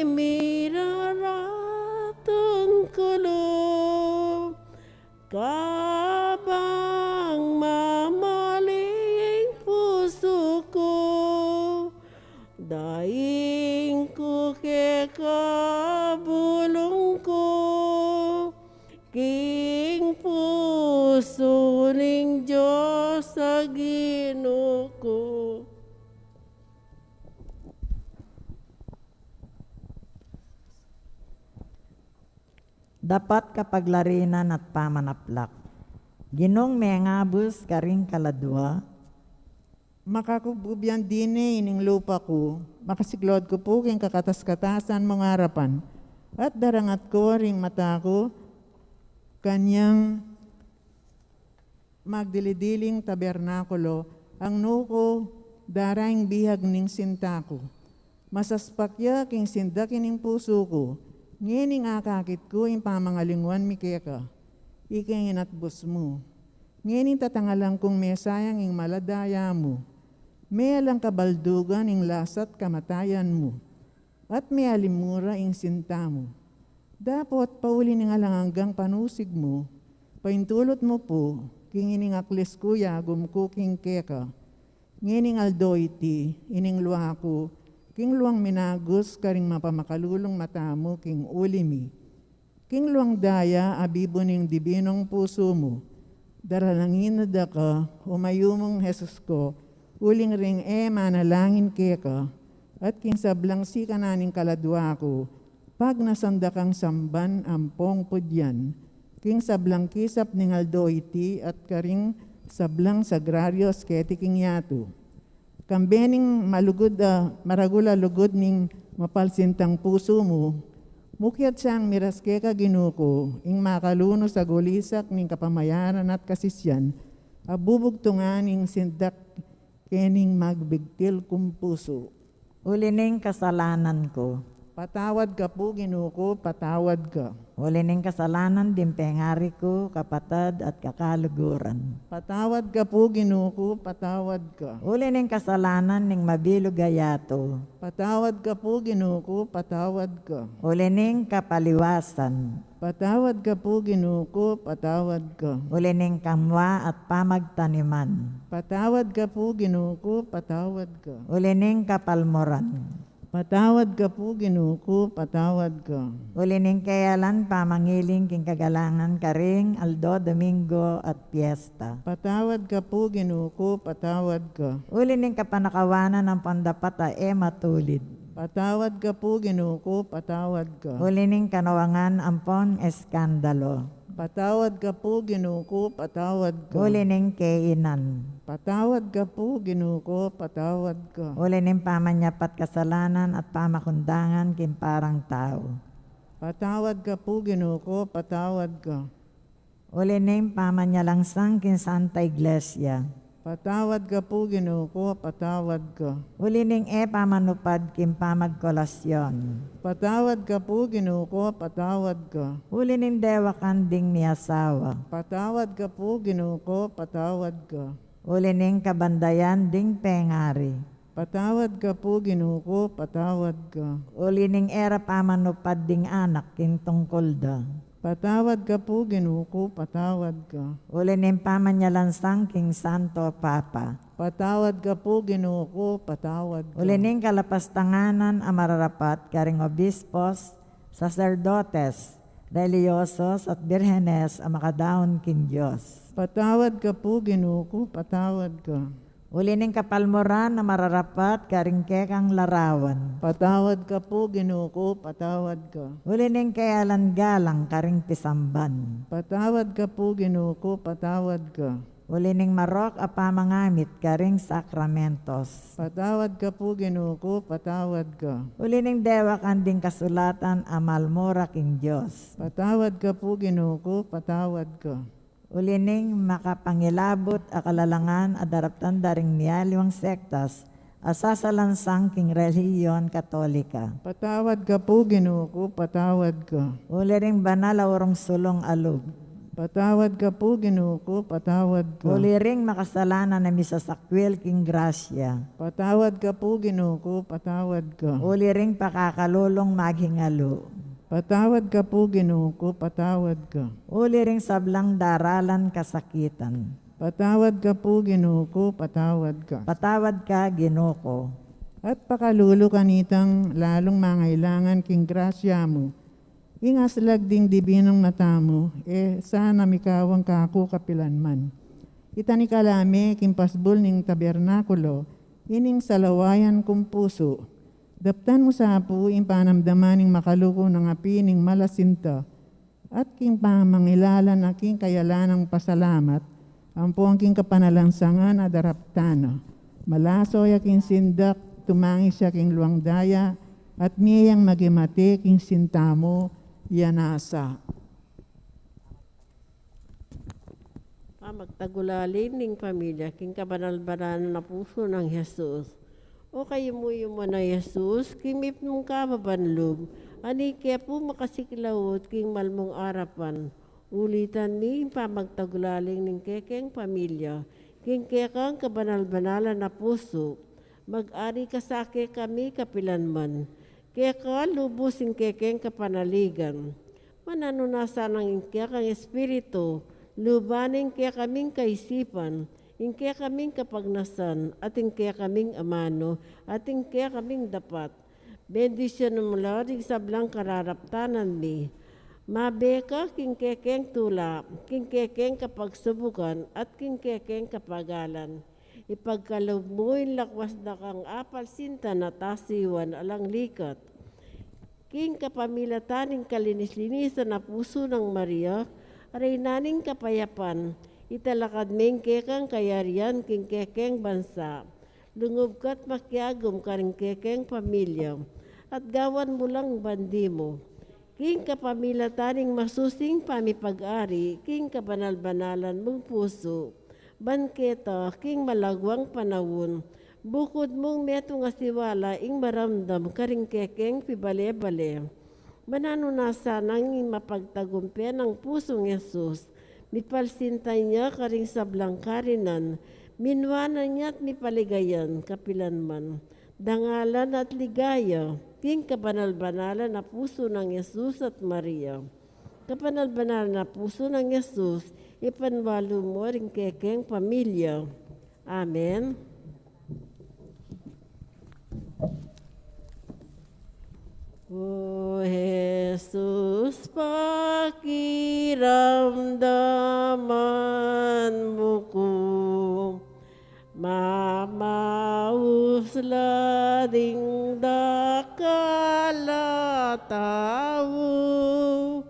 [SPEAKER 2] miraraton kulo, kabang mamaling puso ko, daing ko ke kabulong ko, king puso ning Diyos sa Ginoo ko.
[SPEAKER 3] Dapat kapaglarinan at pamanaplak. Ginong mengabus karing kaladwa,
[SPEAKER 4] Makakububyan din ining lupa ko, makasiklod ko po king kakatas-katasan mong harapan, at darangat ko ring mata ko, kanyang magdilidiling tabernakulo, ang nuko daraing bihag ning sinta ko. Masaspakya king sindakin ning puso ko, ngining akakit ko yung pamangalingwan mikeka, ikingin at bus mo. Ngining tatangalang kong mesayang ing maladaya mo, may alang kabaldugan ing lasat kamatayan mo, at may alimura ing sinta mo. Dapat pauli ning alanganggang panusig mo, paintulot mo po, kingining aklis kuya gumkuking keka, ngining aldo iti, ining luha ko, king luang minagos karing mapamakalulong mata mo king ulimi. King luang daya abibo ning dibinong puso mo. Daralangin na da ka, umayumong Jesus ko, uling ring manalangin keka, at king sablang si kananing kaladwa ko, pag nasanda kang samban ampong pudyan, king sablang kisap ning aldo iti at karing sablang sagraryos keti king yato. Kambening malugod maragula lugod ning mapalsintang puso mo, mukyat siyang miraske ka ginuko, ing makaluno sa gulisak ning kapamayaran at kasisyan, abubugtungan ning sindak kening magbigtil kum puso.
[SPEAKER 3] ulining kasalanan ko.
[SPEAKER 4] Patawad ka po, Ginoo ko, patawad ka.
[SPEAKER 3] Uli ning kasalanan din pengari ko, kapatad at kakaluguran.
[SPEAKER 4] Patawad ka po, Ginoo ko, patawad ka.
[SPEAKER 3] Uli ning kasalanan ning mabilog gayato.
[SPEAKER 4] Patawad ka po, Ginoo ko, patawad ka.
[SPEAKER 3] Uli ning kapaliwasan.
[SPEAKER 4] Patawad ka po, Ginoo ko, patawad ka.
[SPEAKER 3] Uli ning kamwa at pamagtaniman.
[SPEAKER 4] Patawad ka po, Ginoo ko, patawad ka.
[SPEAKER 3] Uli ning kapalmoran.
[SPEAKER 4] Patawad ka po, Ginoo ko, patawad ka.
[SPEAKER 3] Uli ning kayalan pamangiling king kagalangan karing Aldo, Domingo at Piesta.
[SPEAKER 4] Patawad ka po, Ginoo ko, patawad ka.
[SPEAKER 3] Uli ning kapanakawanan ng pandapat matulid.
[SPEAKER 4] Patawad ka po, Ginoo ko, patawad ka.
[SPEAKER 3] Uli ning kanawangan ampon eskandalo.
[SPEAKER 4] Patawad ka po, Ginoo ko, patawad ka.
[SPEAKER 3] Uli ning kainan.
[SPEAKER 4] Patawad ka po, Ginoo ko, patawad ka.
[SPEAKER 3] Uli ning pamanyapat kasalanan at pamakundangan king parang tao.
[SPEAKER 4] Patawad ka po, Ginoo ko, patawad ka.
[SPEAKER 3] Uli ning pamanyalangsang king Santa Iglesia.
[SPEAKER 4] Patawad ka po, Ginoo ko, patawad ka.
[SPEAKER 3] Uli ning pamanupad king pamagkolasyon.
[SPEAKER 4] Patawad ka po, Ginoo ko, patawad ka.
[SPEAKER 3] Uli ning dewa kanding ni asawa.
[SPEAKER 4] Patawad ka po, Ginoo ko, patawad ka.
[SPEAKER 3] Uli ning kabandayan ding pengari.
[SPEAKER 4] Patawad ka po, Ginoo ko, patawad ka.
[SPEAKER 3] Uli ning era pamanupad ding anak king tungkulda.
[SPEAKER 4] Patawad ka po, Ginoo ko, patawad ka.
[SPEAKER 3] Uli ning pamanyalansang king Santo Papa.
[SPEAKER 4] Patawad ka po, Ginoo ko, patawad ka.
[SPEAKER 3] Uli ning kalapastanganan ang mararapat karing obispos, sacerdotes, religyosos at birhenes ang makadaon king Diyos.
[SPEAKER 4] Patawad ka po, Ginoo ko, patawad ka.
[SPEAKER 3] Uli ning kapalmoran na mararapat karing kekang larawan.
[SPEAKER 4] Patawad ka po, Ginoo ko, patawad ka.
[SPEAKER 3] Uli ning kayalan galang karing pisamban.
[SPEAKER 4] Patawad ka po, Ginoo ko, patawad ka.
[SPEAKER 3] Uli ning marok a pamangamit karing sakramentos.
[SPEAKER 4] Patawad ka po, Ginoo ko, patawad ka.
[SPEAKER 3] Uli ning dewa kanding kasulatan amalmora king Diyos.
[SPEAKER 4] Patawad ka po, Ginoo ko, patawad ka.
[SPEAKER 3] Uli ning makapangilabot a kalalangan a daraptan daring niyaliwang sektas asasalansang king relihiyon katolika.
[SPEAKER 4] Patawad ka po, Ginoo ko, patawad ka.
[SPEAKER 3] Uli ring banal a urong sulong alog.
[SPEAKER 4] Patawad ka po, Ginoo ko, patawad ka.
[SPEAKER 3] Uli ring makasalanan na misasakwil king grasya.
[SPEAKER 4] Patawad ka po, Ginoo ko, patawad ka.
[SPEAKER 3] Uli ring pakakalulong maghingalo.
[SPEAKER 4] Patawad ka po, Ginoo ko, patawad ka.
[SPEAKER 3] Uli ring sablang daralan kasakitan.
[SPEAKER 4] Patawad ka po, Ginoo ko, patawad ka.
[SPEAKER 3] Patawad ka, Ginoo ko.
[SPEAKER 4] At pakalulo kanitang lalong mangailangan king grasya mo. Ingaslag ding dibinong mata mo, sana mikawang kako kapilanman. Itani kalame king pasbol ning tabernakulo, ining salawayan kong puso. Daptan mo sa apo ing panamdamaning makaluko ng api ning malasinta, at king pamangilalan aking kayalanang pasalamat, ampo ang king kapanalangsangan adaraptano. Malasoy aking sindak, tumangi siya king luang daya, at miyang magimati king sintamo, yanasa.
[SPEAKER 2] Magtagulalin ning pamilya, king kabanal-banal na puso ng Jesus. O kayo mo na Jesus, kimip mong kababanlog, ani kaya po makasiklawot king malmong arapan. Ulitan mi pamagtagulaling ning kekeng pamilya, king kekang kabanal-banalan na puso. Mag-ari kasake kami kapilanman, keka lubos ing kekeng kapanaligan. Mananunasa ng kekang espiritu, lubaning kaya kaming kaisipan, ingkaya kaming kapagnasan, at ingkaya kaming amano, at ingkaya kaming dapat. Bendisyon mo Lord, sablang kararaptanan mi. Mabeka king kekeng tula, king kekeng kapagsubukan, at king kekeng kapagalan. Ipagkalob mo yung lakwas na kang apal sinta na tasiwan alang likat. King kapamilataning kalinis-linisan na puso ng Maria, aray naning kapayapan, italakad ming kekang kayarian king kekeng bansa. Lungob ka't makyagom karing kekeng pamilya, at gawan mo lang bandi mo. King kapamilataning masusing pamipag-ari, king kabanal-banalan mong puso. Banketa, king malagwang panawon, Bukod mong meto nga siwala, ing maramdam karing kekeng pibale-bale. Manano na sanang mapagtagumpi ng pusong Yesus. Mipalsintay niya karing sablang karinan. Minwana niya at mipaligayan, kapilan man. Dangalan at ligaya, king kabanal-banalan na puso ng Yesus at Maria. Kabanal-banal na puso ng Yesus, ipanwalo mo ring kekeng pamilya. Amen. O Jesus, pakiramdaman mo ko, mamausla ding dakala tao,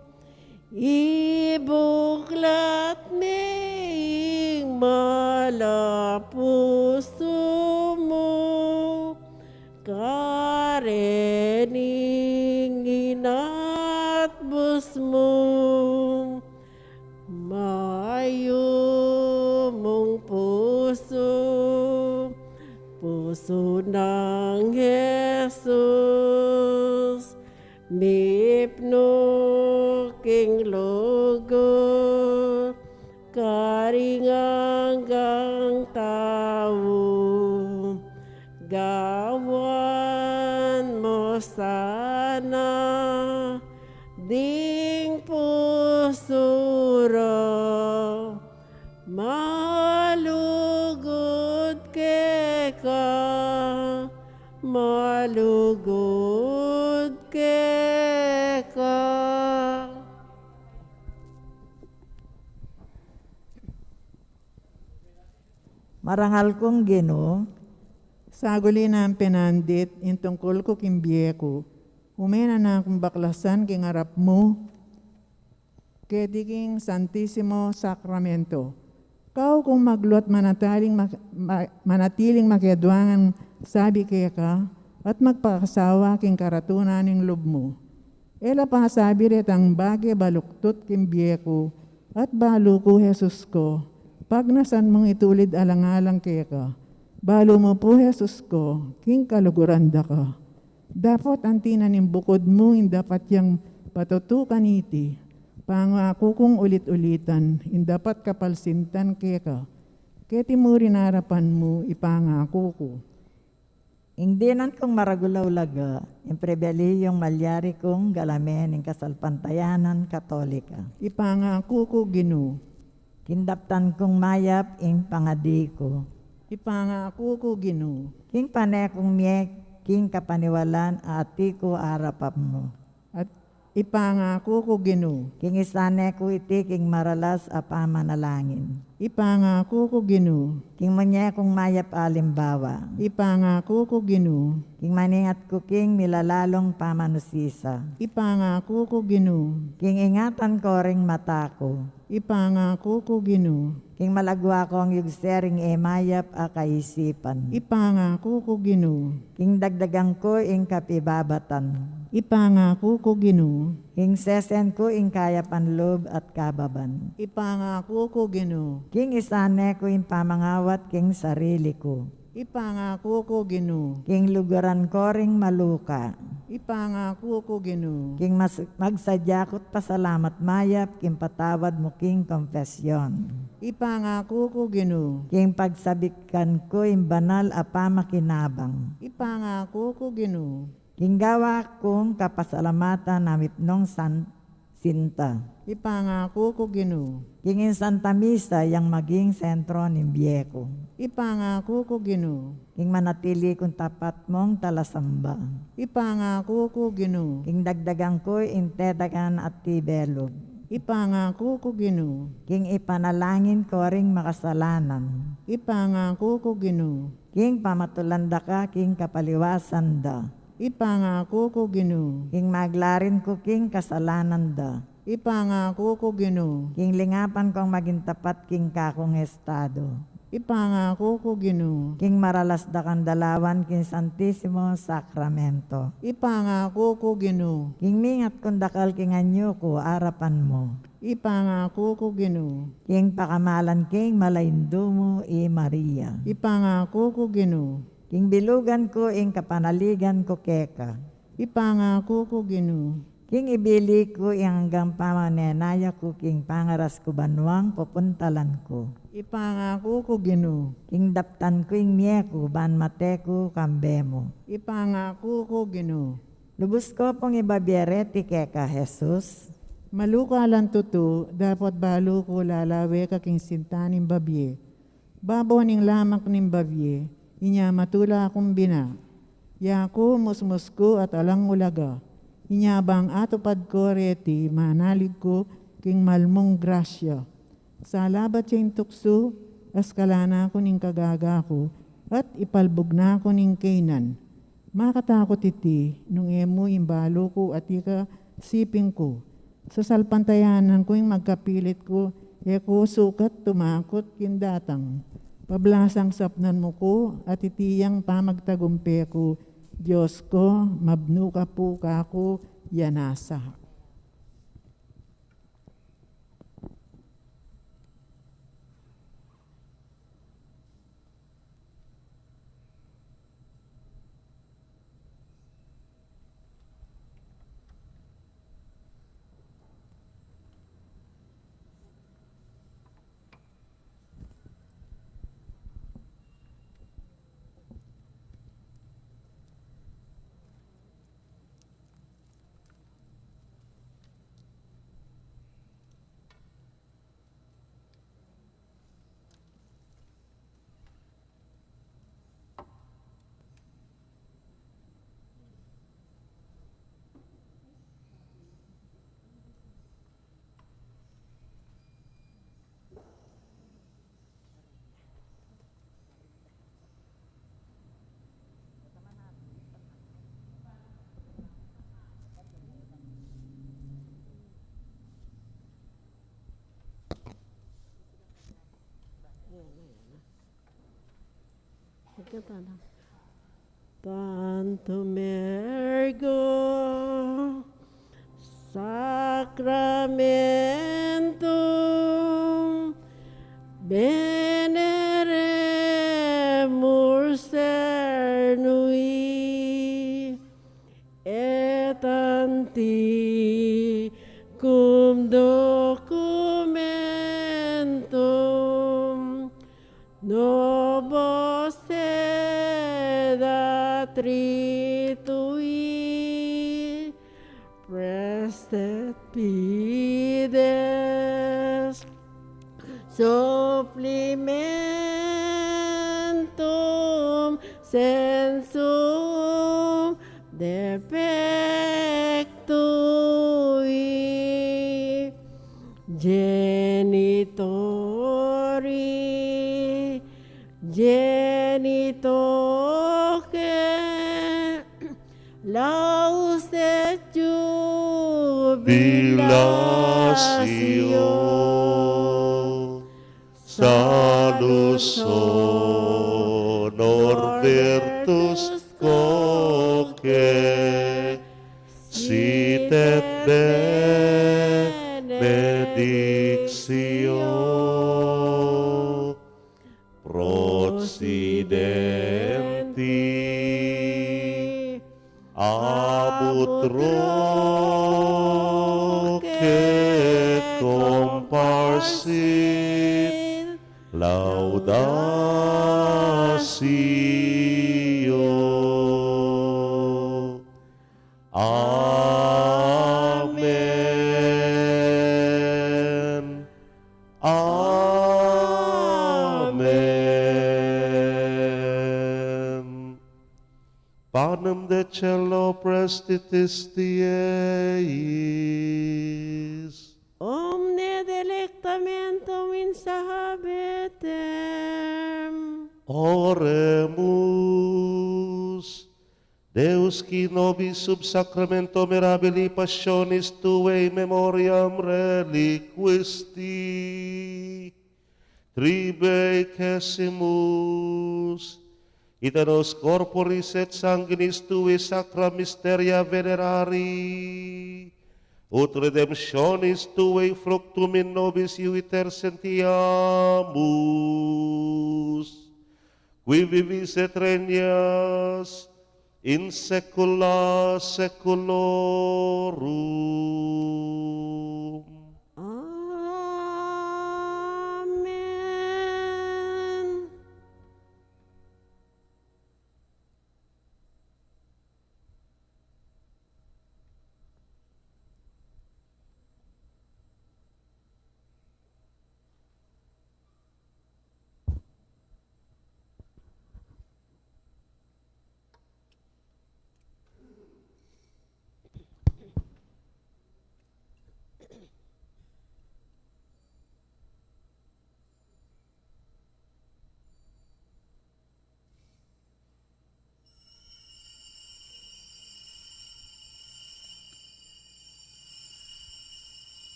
[SPEAKER 2] ibuklat meing malapuso mo, karening inatbos mo, mayo mong puso, puso ng Jesus, mipno king logo, karinganggang tao, gawan mo sana, ding pusura, malugod ka, malugod ka.
[SPEAKER 3] Marangal kong Ginoo,
[SPEAKER 4] Saguli na ang penandit, intungkol ko kimbiye ko. Umena na akong baklasan king harap mo, kediking Santisimo Sacramento. Kau kung magluat manatiling makiadwangan sabi kaya ka, at magpakasawa king karatunan ng loob mo. Ela pa sabi rin ang bagay baluktot kimbiye ko, at balo ko Jesus ko, pag nasan mong itulid alang-alang kaya ka. Balo mo po, Jesus ko, king kaluguranda ka. Dapat ang tinanim bukod mo, dapat yang patutukan iti. Pangako kong ulit-ulitan, dapat kapalsintan kaya ka. Kaya timurin harapan mo, ipangako ko.
[SPEAKER 3] ingdinan kong maragulaw laga, imprebeli yung malyari kong galamen ng kasalpantayanan katolika.
[SPEAKER 4] Ipangako ko, Ginoo.
[SPEAKER 3] Kindaptan kong mayap ing pangadi ko.
[SPEAKER 4] Ipangako ko, Ginoo.
[SPEAKER 3] King panekong miyek, king kapaniwalan ati ko arapap mo.
[SPEAKER 4] At ipangako ko, Ginoo.
[SPEAKER 3] King isane ko iti king maralas a pamanalangin.
[SPEAKER 4] Ipangako ko, Ginoo.
[SPEAKER 3] King manyekong mayap alimbawa.
[SPEAKER 4] Ipangako ko, Ginoo.
[SPEAKER 3] King maningat ko king milalalong pamanusisa.
[SPEAKER 4] Ipangako ko, Ginoo.
[SPEAKER 3] King ingatan ko ring mata ko.
[SPEAKER 4] Ipangako ko, Ginoo.
[SPEAKER 3] King malagwa ko ang yugsering mayap a kaisipan.
[SPEAKER 4] Ipangako ko, Ginoo.
[SPEAKER 3] King dagdagang ko ing kapibabatan.
[SPEAKER 4] Ipangako ko, Ginoo.
[SPEAKER 3] King sesen ko ing kaya panlob at kababan.
[SPEAKER 4] Ipangako ko, Ginoo.
[SPEAKER 3] King isane ko ing pamangawat king sarili ko.
[SPEAKER 4] Ipangako ko, Ginoo.
[SPEAKER 3] King lugaran ko ring maluka.
[SPEAKER 4] Ipangako ko, Ginoo.
[SPEAKER 3] King magsadyakot pasalamat mayap king patawad mo king kompesyon.
[SPEAKER 4] Ipangako ko, Ginoo.
[SPEAKER 3] King pagsabikan ko ing banal a pamakinabang.
[SPEAKER 4] Ipangako ko, Ginoo.
[SPEAKER 3] King gawa kong kapasalamatan na mipnong sinta.
[SPEAKER 4] Ipangako ko, Ginoo.
[SPEAKER 3] King in Santa Misa yang maging sentro ng biyeko.
[SPEAKER 4] Ipangako ko, Ginoo.
[SPEAKER 3] King manatili kung tapat mong talasamba.
[SPEAKER 4] Ipangako ko, Ginoo.
[SPEAKER 3] King dagdagang ko intedagan at tibelog.
[SPEAKER 4] Ipangako ko, Ginoo.
[SPEAKER 3] King ipanalangin ko ring makasalanan.
[SPEAKER 4] Ipangako ko, Ginoo.
[SPEAKER 3] King pamatulanda ka, king kapaliwasan da.
[SPEAKER 4] Ipangako ko, Ginoo.
[SPEAKER 3] King maglarin ko, king kasalanan da.
[SPEAKER 4] Ipangako ko, Ginoo.
[SPEAKER 3] King lingapan kong maging tapat, king kakong estado.
[SPEAKER 4] Ipangako ko, Ginoo.
[SPEAKER 3] King maralas da kandalawan, king Santisimo Sacramento.
[SPEAKER 4] Ipangako ko, Ginoo.
[SPEAKER 3] King mingat kong dakal, king anyo ko, arapan mo.
[SPEAKER 4] Ipangako ko, Ginoo.
[SPEAKER 3] King pakamalan, king malaindu mo, i Maria.
[SPEAKER 4] Ipangako ko, Ginoo.
[SPEAKER 3] King bilugan ko ing kapanaligan ko keka.
[SPEAKER 4] Ipangako ko Ginoo.
[SPEAKER 3] King ibili ko ing hanggang pamanenaya ko king pangaras ko banwang pupuntalan ko.
[SPEAKER 4] Ipangako ko Ginoo.
[SPEAKER 3] King daptan ko ing miye ko ban mate ko kambemo.
[SPEAKER 4] Ipangako ko Ginoo.
[SPEAKER 3] Lubos ko pong ibabiere ti keka Jesus.
[SPEAKER 4] Malukalan tuto, dapat balo ko lalawe ka king sintaning babye. Babaw ning lamak ning babye, inya matula akong bina. Yako musmus ko at alang ulaga. Inyabang atupad ko reti, manalig ko king malmong grasya. Sa labat siyang tukso, askalana ko ning kagaga ko, at ipalbog na ko ning kainan. Makatakot iti, nung emo imbalo ko at ika siping ko. Sa salpantayanan ko yung magkapilit ko, ko sukat tumakot kindatang. Pablasang sapnan mo ko at itiyang pamagtagumpe ko, Diyos ko, mabnu ka po kako, yanasa.
[SPEAKER 2] Tantum ergo sacramentum veneremur cernui et anticum documentum novos tritui prestet pides supplimentum sensum defectui genitori laus et
[SPEAKER 1] Jubilatio salus honor virtus coque sit et benedictio procidenti abut roque comparsit laudatio. Amen. Amen. Panem de cello prestitis Dieis.
[SPEAKER 2] omne delectamentum in sahabetem.
[SPEAKER 1] Oremus. Deus qui nobis sub sacramento mirabili passionis tuae memoriam reliquisti, tribecesimus, ita nos corporis et sanguinis tui sacra mysteria venerari, ut redemptionis tuae fructum in nobis iuiter sentiamus, qui vivis et regnas in saecula saeculorum.
[SPEAKER 2] Amen.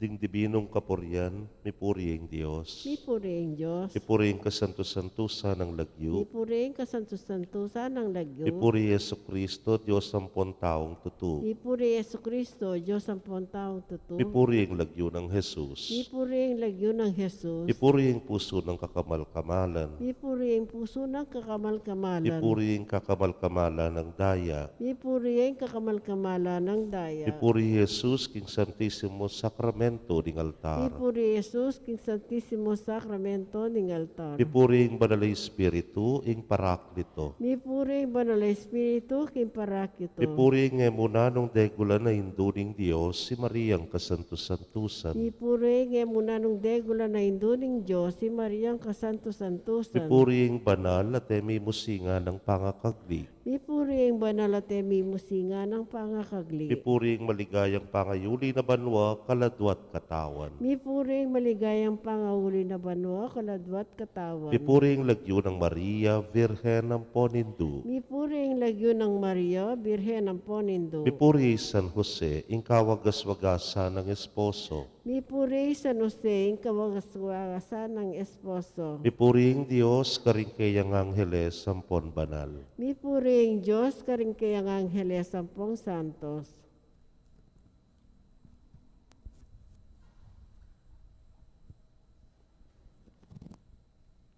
[SPEAKER 1] Ding dibinong kapurian, mipuri ang Diyos.
[SPEAKER 2] Mipuri ang Diyos.
[SPEAKER 1] Mipuri ang kasanto-santusa ng lagyo.
[SPEAKER 2] Mipuri ang kasantos-santusan ng lagyo.
[SPEAKER 1] Mipuri Yesu Kristo, Diyos sampon taong tutu.
[SPEAKER 2] Mipuri Yesu Kristo, Diyos ang taong tutu.
[SPEAKER 1] Mipuri ang lagyo ng Jesus.
[SPEAKER 2] Mipuri ang lagyo ng Jesus.
[SPEAKER 1] Mipuri ang puso ng kakamal-kamalan.
[SPEAKER 2] Mipuri ang puso ng kakamal-kamalan.
[SPEAKER 1] Mipuri ang kakamal-kamalan ng daya.
[SPEAKER 2] Mipuri ang kakamal-kamalan ng daya.
[SPEAKER 1] Mipuri Jesus, King Santissimo Sacramento ng altar.
[SPEAKER 2] Mipuri Jesus, King Santissimo Sacramento ng altar.
[SPEAKER 1] Mipuri ang Banal na Espiritu, ing Paraklito.
[SPEAKER 2] Mipuri ang Banal na Espiritu, King Parakito.
[SPEAKER 1] Mipuri ang emuna nung degula na induning Diyos, si Mariang Kasantos-Santusan.
[SPEAKER 2] Mipuri ang muna nung degula na induning Diyos, si Mariang Kasantos-Santusan.
[SPEAKER 1] Mipuri ang banal at emi musinga ng pangakagli.
[SPEAKER 2] Mipuri ang banal at emi musinga ng pangakagli.
[SPEAKER 1] Mipuri ang maligayang pangayuli na banwa, kaladwat katawan.
[SPEAKER 2] Mipuri ang maligayang pangauli na banwa, kaladwat katawan.
[SPEAKER 1] Mipuri ang lagyo ng Maria, Virhen ng Ponindu.
[SPEAKER 2] Mipuri ang lagyo ng Maria, Birhen ng Ponindo.
[SPEAKER 1] Mipuri San Jose, ing kawagas-wagasa ng esposo.
[SPEAKER 2] Mipuri San Jose, ang kawagas-wagasan ng esposo.
[SPEAKER 1] Mipuri ang Diyos, karingkayang angheles, sampon banal.
[SPEAKER 2] Mipuri ang Diyos, karingkayang angheles, sampung santos.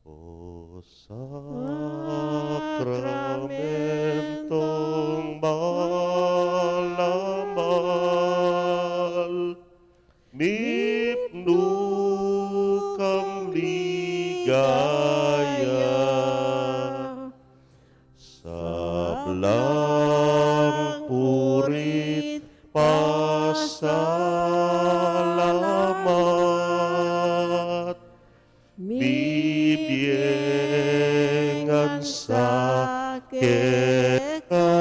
[SPEAKER 1] O sakramentong malamal, mipno kang ligaya, sablang purit pasalamat, bibyengan sa keka,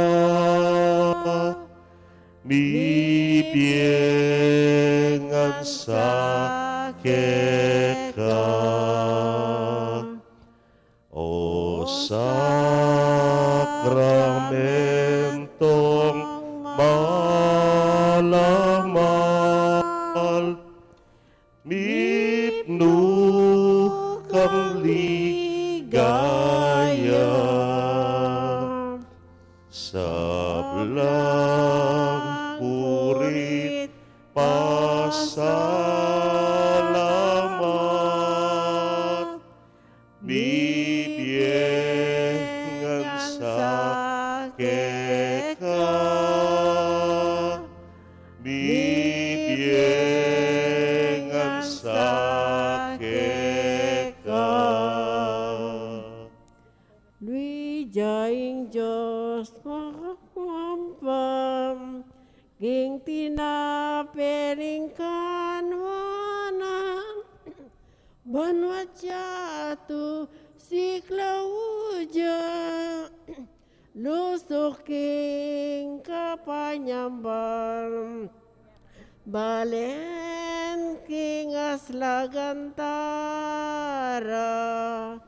[SPEAKER 1] bibyengan sa keka. keka.
[SPEAKER 2] Luijaing Diyos, makakuampam, king tinapiring kanwana, banwat yatu si Claudia, lusuking kapanyambal, balen king aslagantara,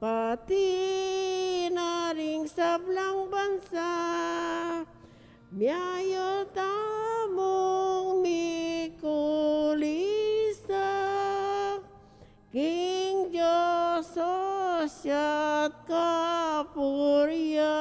[SPEAKER 2] pati na ring sablang bansa, miayo tamong mikulisa, King Diyos sosyat kapurian.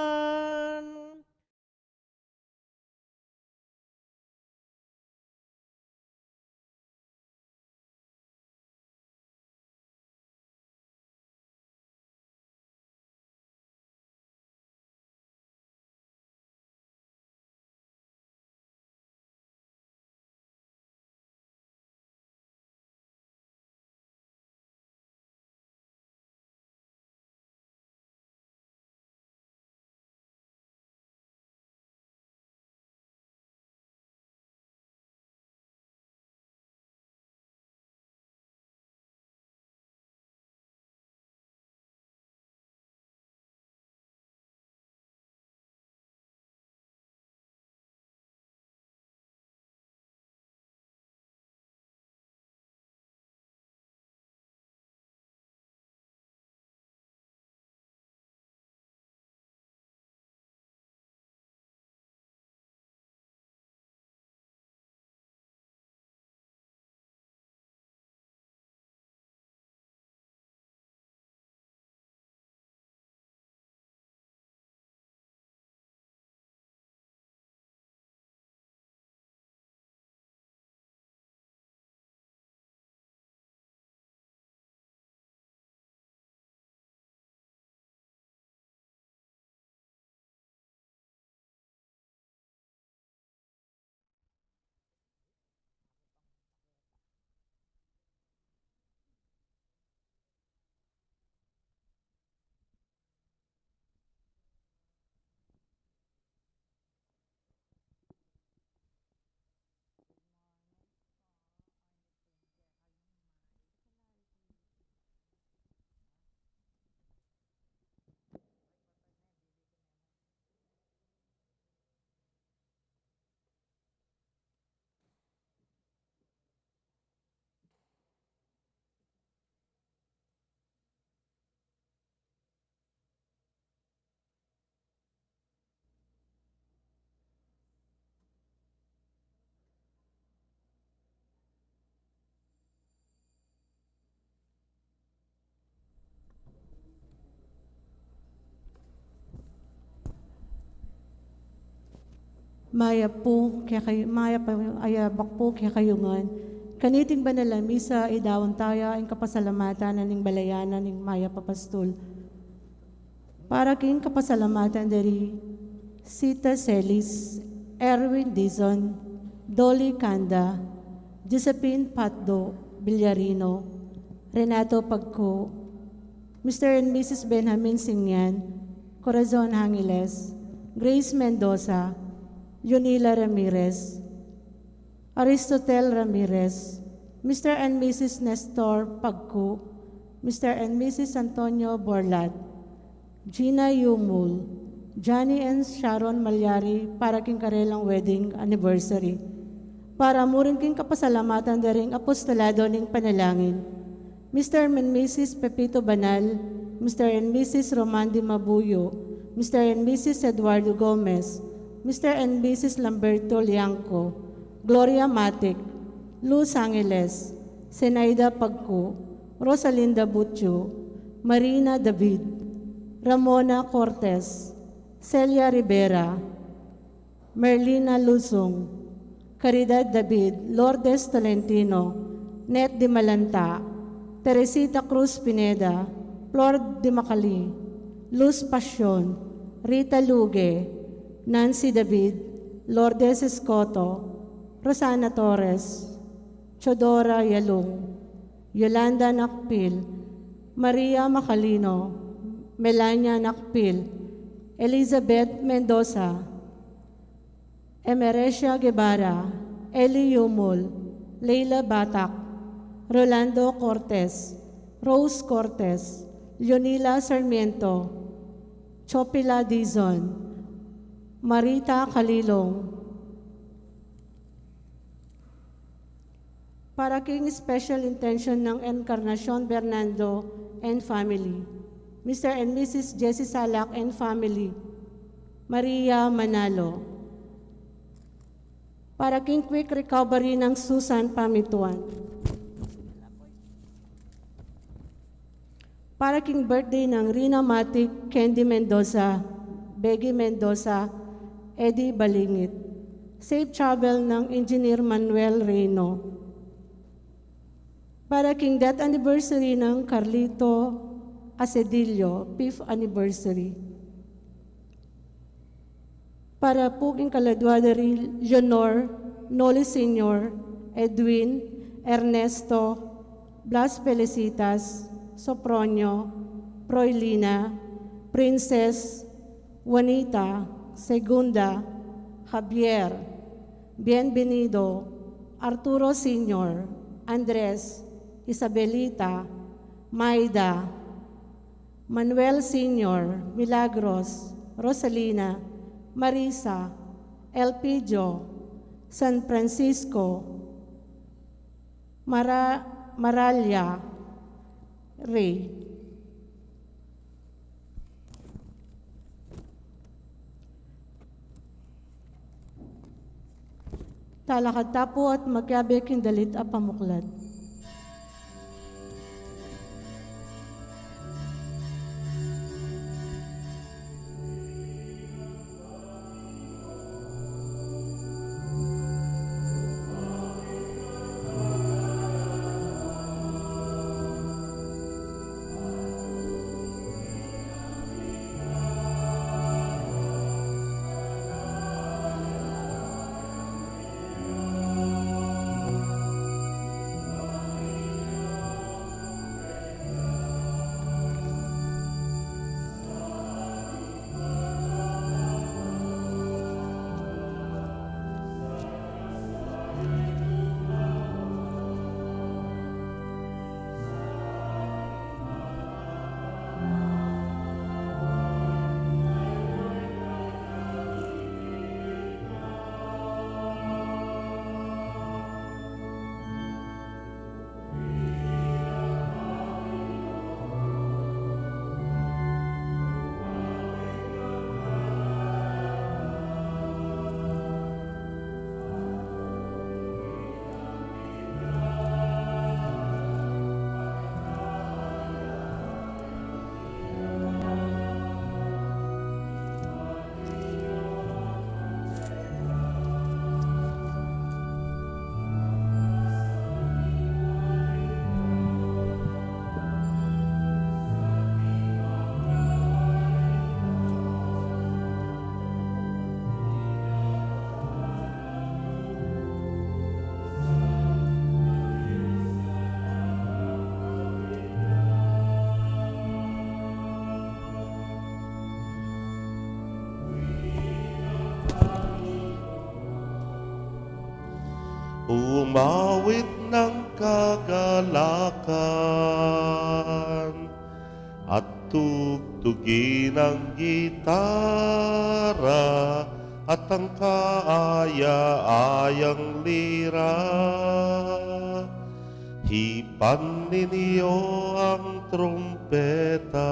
[SPEAKER 5] Maya po, kaya kayo, maya pa, ayabak po kaya kayungan. Kaniting banalami sa idawang taya ang kapasalamatan ng balayanan ng Maya Papastol. Para king kapasalamatan dari Sita Celis, Erwin Dizon, Dolly Kanda, Josephine Patdo Villarino, Renato Pagco, Mr. and Mrs. Benjamin Singyan, Corazon Hangiles, Grace Mendoza, Yunila Ramirez, Aristotel Ramirez, Mr. and Mrs. Nestor Pagco, Mr. and Mrs. Antonio Borlat, Gina Yumul, Johnny and Sharon Malyari para king karelang wedding anniversary. Para muring king kapasalamatan daring apostolado ning panalangin. Mr. and Mrs. Pepito Banal, Mr. and Mrs. Romandi Mabuyo, Mr. and Mrs. Eduardo Gomez, Mr. and Mrs. Lamberto Liangco, Gloria Matic, Luz Angeles, Zenaida Pagco, Rosalinda Butcho, Marina David, Ramona Cortez, Celia Rivera, Merlina Luzong, Caridad David, Lourdes Tolentino, Net de Malanta, Teresita Cruz Pineda, Flor de Macali, Luz Passion, Rita Luge, Nancy David, Lourdes Escoto, Rosana Torres, Chodora Yalung, Yolanda Nakpil, Maria Macalino, Melania Nakpil, Elizabeth Mendoza, Emerecia Guevara, Eli Yumol, Leila Batak, Rolando Cortez, Rose Cortez, Leonila Sarmiento, Chopila Dizon, Marita Kalilong. Para king special intention ng Encarnacion Bernardo and family, Mr. and Mrs. Jessie Salak and family, Maria Manalo. Para king quick recovery ng Susan Pamituan. Para king birthday ng Rina Matic, Candy Mendoza, Beggy Mendoza, Eddie Balingit. Safe travel ng Engineer Manuel Reyno. Para king death anniversary ng Carlito Acedillo, 5th anniversary. Para po king kaladwadari, Leonor, Noli Sr., Edwin, Ernesto, Blas Felicitas, Sopronio, Proylina, Princess, Juanita, Segunda, Javier, Bienvenido, Arturo Sr., Andres, Isabelita, Maida, Manuel Sr., Milagros, Rosalina, Marisa, Elpidio, San Francisco, Maralia, Ray. Talakad tapo at magkabek yung dalit at pamuklat.
[SPEAKER 1] Umawit ng kagalakan at tugtugin ang gitara at ang kaaya-ayang lira. Hipan ninyo ang trumpeta.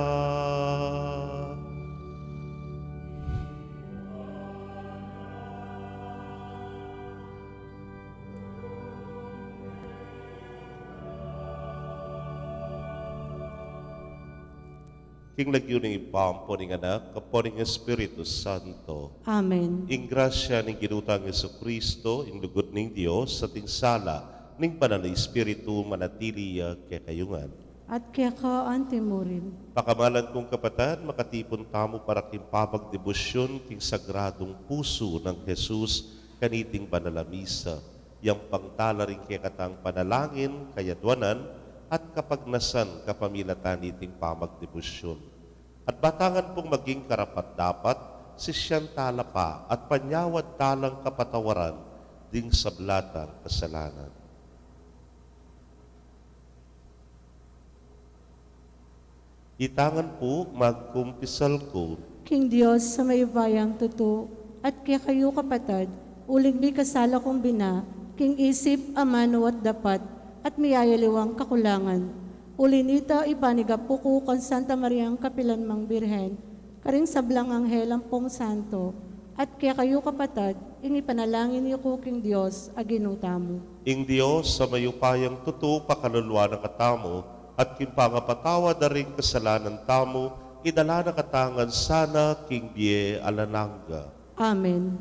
[SPEAKER 1] King lagyo ng ipampo ng anak, kapo ng Espiritu Santo.
[SPEAKER 5] Amen.
[SPEAKER 1] Ing grasya ng ginutang Jesucristo, ing lugod ng Diyos, sa tingsala, ning banal na Espiritu manatili kay kayungan.
[SPEAKER 5] At kaya ka antimurin.
[SPEAKER 1] Pakamalan kong kapatan, makatipon tamo para kimpapag debosyon king sagradong puso ng Jesus kaniting banal na misa. Yang pangtala rin kaya katang panalangin, kayadwanan, at kapagnasan kapamilatan iting pamagdebosyon. At batangan pong maging karapat-dapat, sisyan talapa at panyawad talang kapatawaran ding sablatang kasalanan. Itangan po magkumpisal ko,
[SPEAKER 5] King Diyos sa may bayang tuto, at kaya kayo kapatad, ulig mi kasala kong bina, king isip, amano at dapat, at miyayaliwang kakulangan. Ulinita ipanigapuko kan Santa Mariang Kapilan Mang Birhen, karing sablang anghel ang pong santo, at kaya kayo kapatad, ing ipanalangin niyo ko king Diyos, aginutamo.
[SPEAKER 1] ing Diyos sa mayupayang tuto pakalulwa ng katamo, at kimpangapatawa na rin kasalanan tamo, idala na katangan sana king Bie Alananga.
[SPEAKER 5] Amen.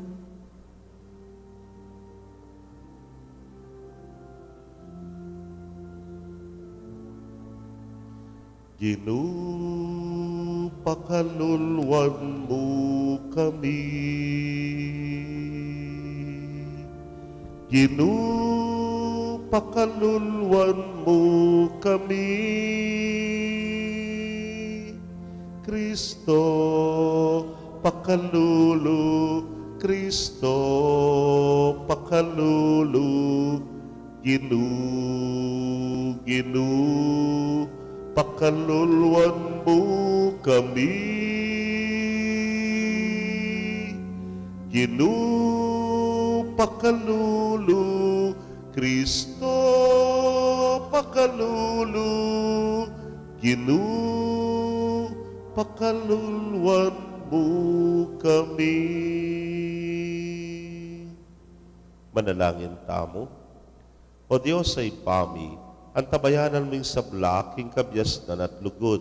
[SPEAKER 1] Ginoo, pakalulwan mo kami. Ginoo, pakalulwan mo kami. Kristo, pakalulo, Kristo, pakalulo. Ginoo, Ginoo, pakalulwan mo kami. Ginoo, pakalulo, Kristo, pakalulo. Ginoo, pakalulwan mo kami. Manalangin tamo. O Diyos ay pami, ang tabayanan ming sabla, king kabyasnan at lugod.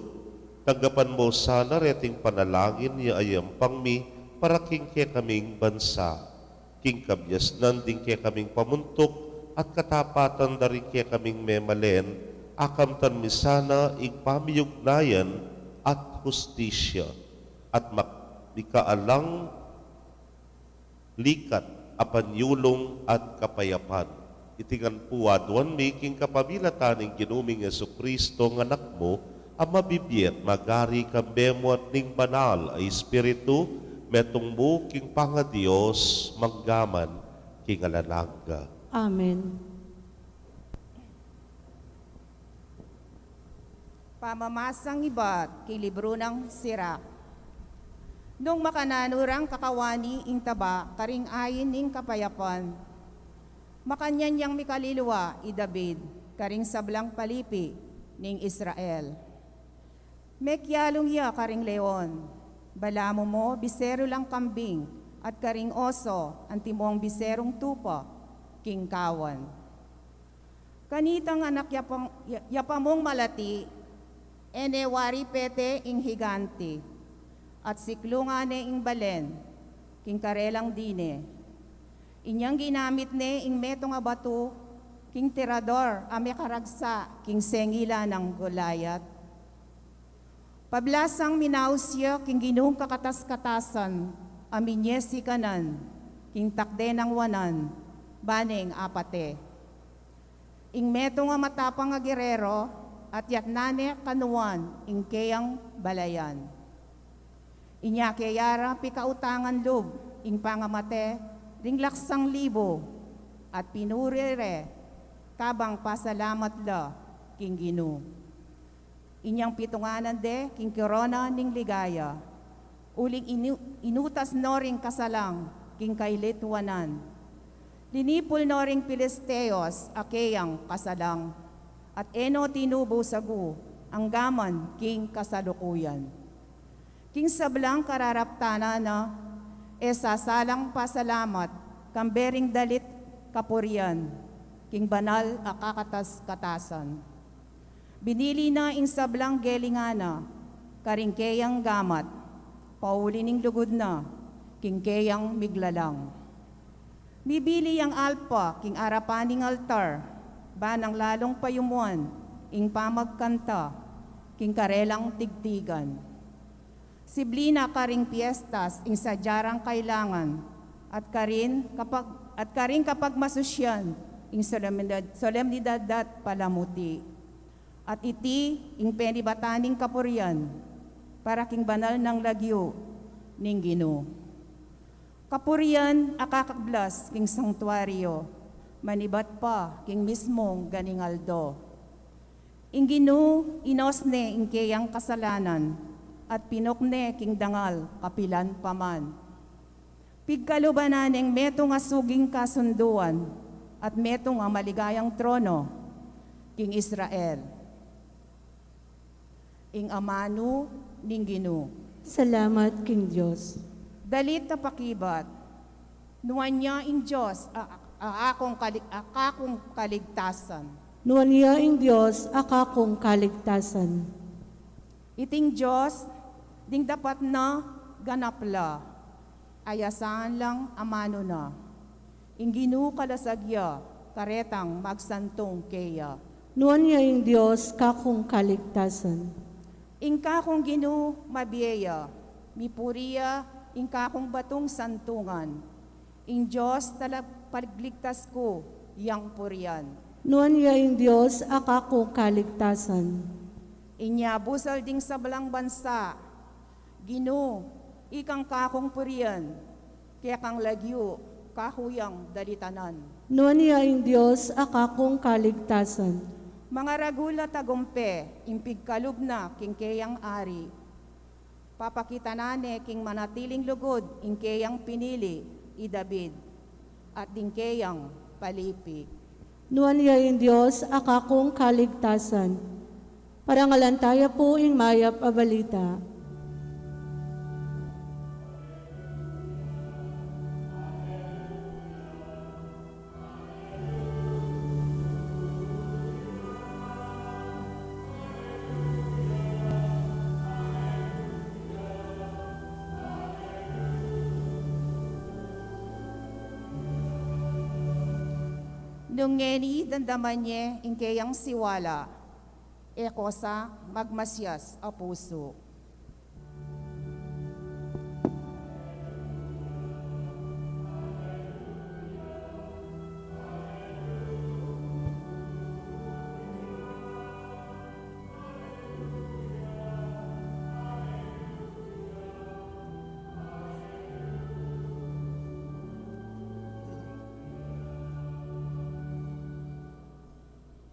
[SPEAKER 1] Tanggapan mo sana reting panalangin niya ayam pangmi, para king ke kaming bansa. King kabyasnan din ke kaming pamuntok, at katapatan na rin ke kaming memalen, akamtan mi sana igpamiyugnayan at hustisya, at makikaalang likat apan yulong at kapayapan. Itingan puwadwan making kapamilatan ng ginuming Jesucristo ng anak mo, ang mabibiyat magari kambemo at ning banal ay Espiritu, metong mo king pangadiyos, manggaman king alananga.
[SPEAKER 5] Amen.
[SPEAKER 6] Pamamasang ibat kay libro ng Sira. Nung makananurang kakawani ing taba, karing ayin ning kapayapan, makanyan yang mikalilwa i David, karing sablang palipi ning Israel. Mekyalong ya karing leon, balamo mo bisero lang kambing, at karing oso ang timong biserong tupa, king kawan. Kanitang anak yapamong malati, enewari pete ing higanti, at siklungane ing balen, king karelang dine. Inyang ginamit ne ing metong abato, king tirador, ame karagsa, king sengila ng Golayat. Pablasang minausya, king ginung kakatas-katasan, aminyesi kanan, king takde ng wanan, baneng apate. Ing metong matapang nga gerero, at yatnane kanuan, ing keyang balayan. Inya kayara pikautangan lub, ing pangamate, ring laksang libo, at pinurire, kabang pasalamat la, king Ginu. Inyang pitunganan de, king korona ning ligaya, uling inutas no ring kasalang, king kailitwanan. Linipol no ring Pilisteos, akeyang kasalang, at eno tinubo sagu, ang gaman, king kasalukuyan. King sablang kararaptana na, sasalang pasalamat, kambering dalit kapurian, king banal akakatas-katasan. Binili na ing sablang gelingana, karingkeyang gamat, pauli ning lugod na, kingkeyang miglalang. Bibili ang alpa, king arapaning altar, banang lalong payumuan, ing pamagkanta, king karelang tigtigan. Siblina karing piestas ing sadyarang kailangan at karing kapag masusyan ing solemnidad dat palamuti. At iti ing penibataning kapurian, para king banal ng lagyo, ning Ginoo. Kapurian akakablas king sanktuaryo, manibat pa king mismong ganingaldo. Ing Ginoo inosne ing kayang kasalanan, at pinokne king dangal kapilan paman. Pigkalubanan ing metong asuging kasunduan, at metong ang maligayang trono, king Israel. Ing amano ning Ginoo.
[SPEAKER 5] Salamat, King Diyos.
[SPEAKER 6] Dalit na pakibat, nuwan niya ing Diyos akakong kaligtasan.
[SPEAKER 5] Nuwan niya ing Diyos, akakong kaligtasan.
[SPEAKER 6] Iting Diyos, ding dapat na ganapla, ayasahan lang amano na. Ing Ginoo kalasagya, karetang magsantong keya.
[SPEAKER 5] Nuwan niya ing Diyos, kakong kaligtasan.
[SPEAKER 6] Ing kakong Ginoo mabiyeya, mipuriya, ing kakong batong santungan. Ing Diyos talapagligtas ko, yang purian.
[SPEAKER 5] Nuwan niya ing Diyos, akakong kaligtasan.
[SPEAKER 6] Inya busal ding sa balang bansa, Ginoo, ikang kakong purian, kaya kang lagyo, kahuyang dalitanan.
[SPEAKER 5] Nuwan niya ing Diyos, akakong kaligtasan.
[SPEAKER 6] Mga ragula tagumpe, impig kalubna, king kayang ari. Papakita nane, king manatiling lugod, ing kayang pinili, i David, at ding kayang palipi.
[SPEAKER 5] Nuwan niya ing Diyos, akakong kaligtasan. Parangalan tayo po ing mayap a balita.
[SPEAKER 6] Nung ngeni dandaman niya, ing kayang siwala, eko sa magmasyas a puso.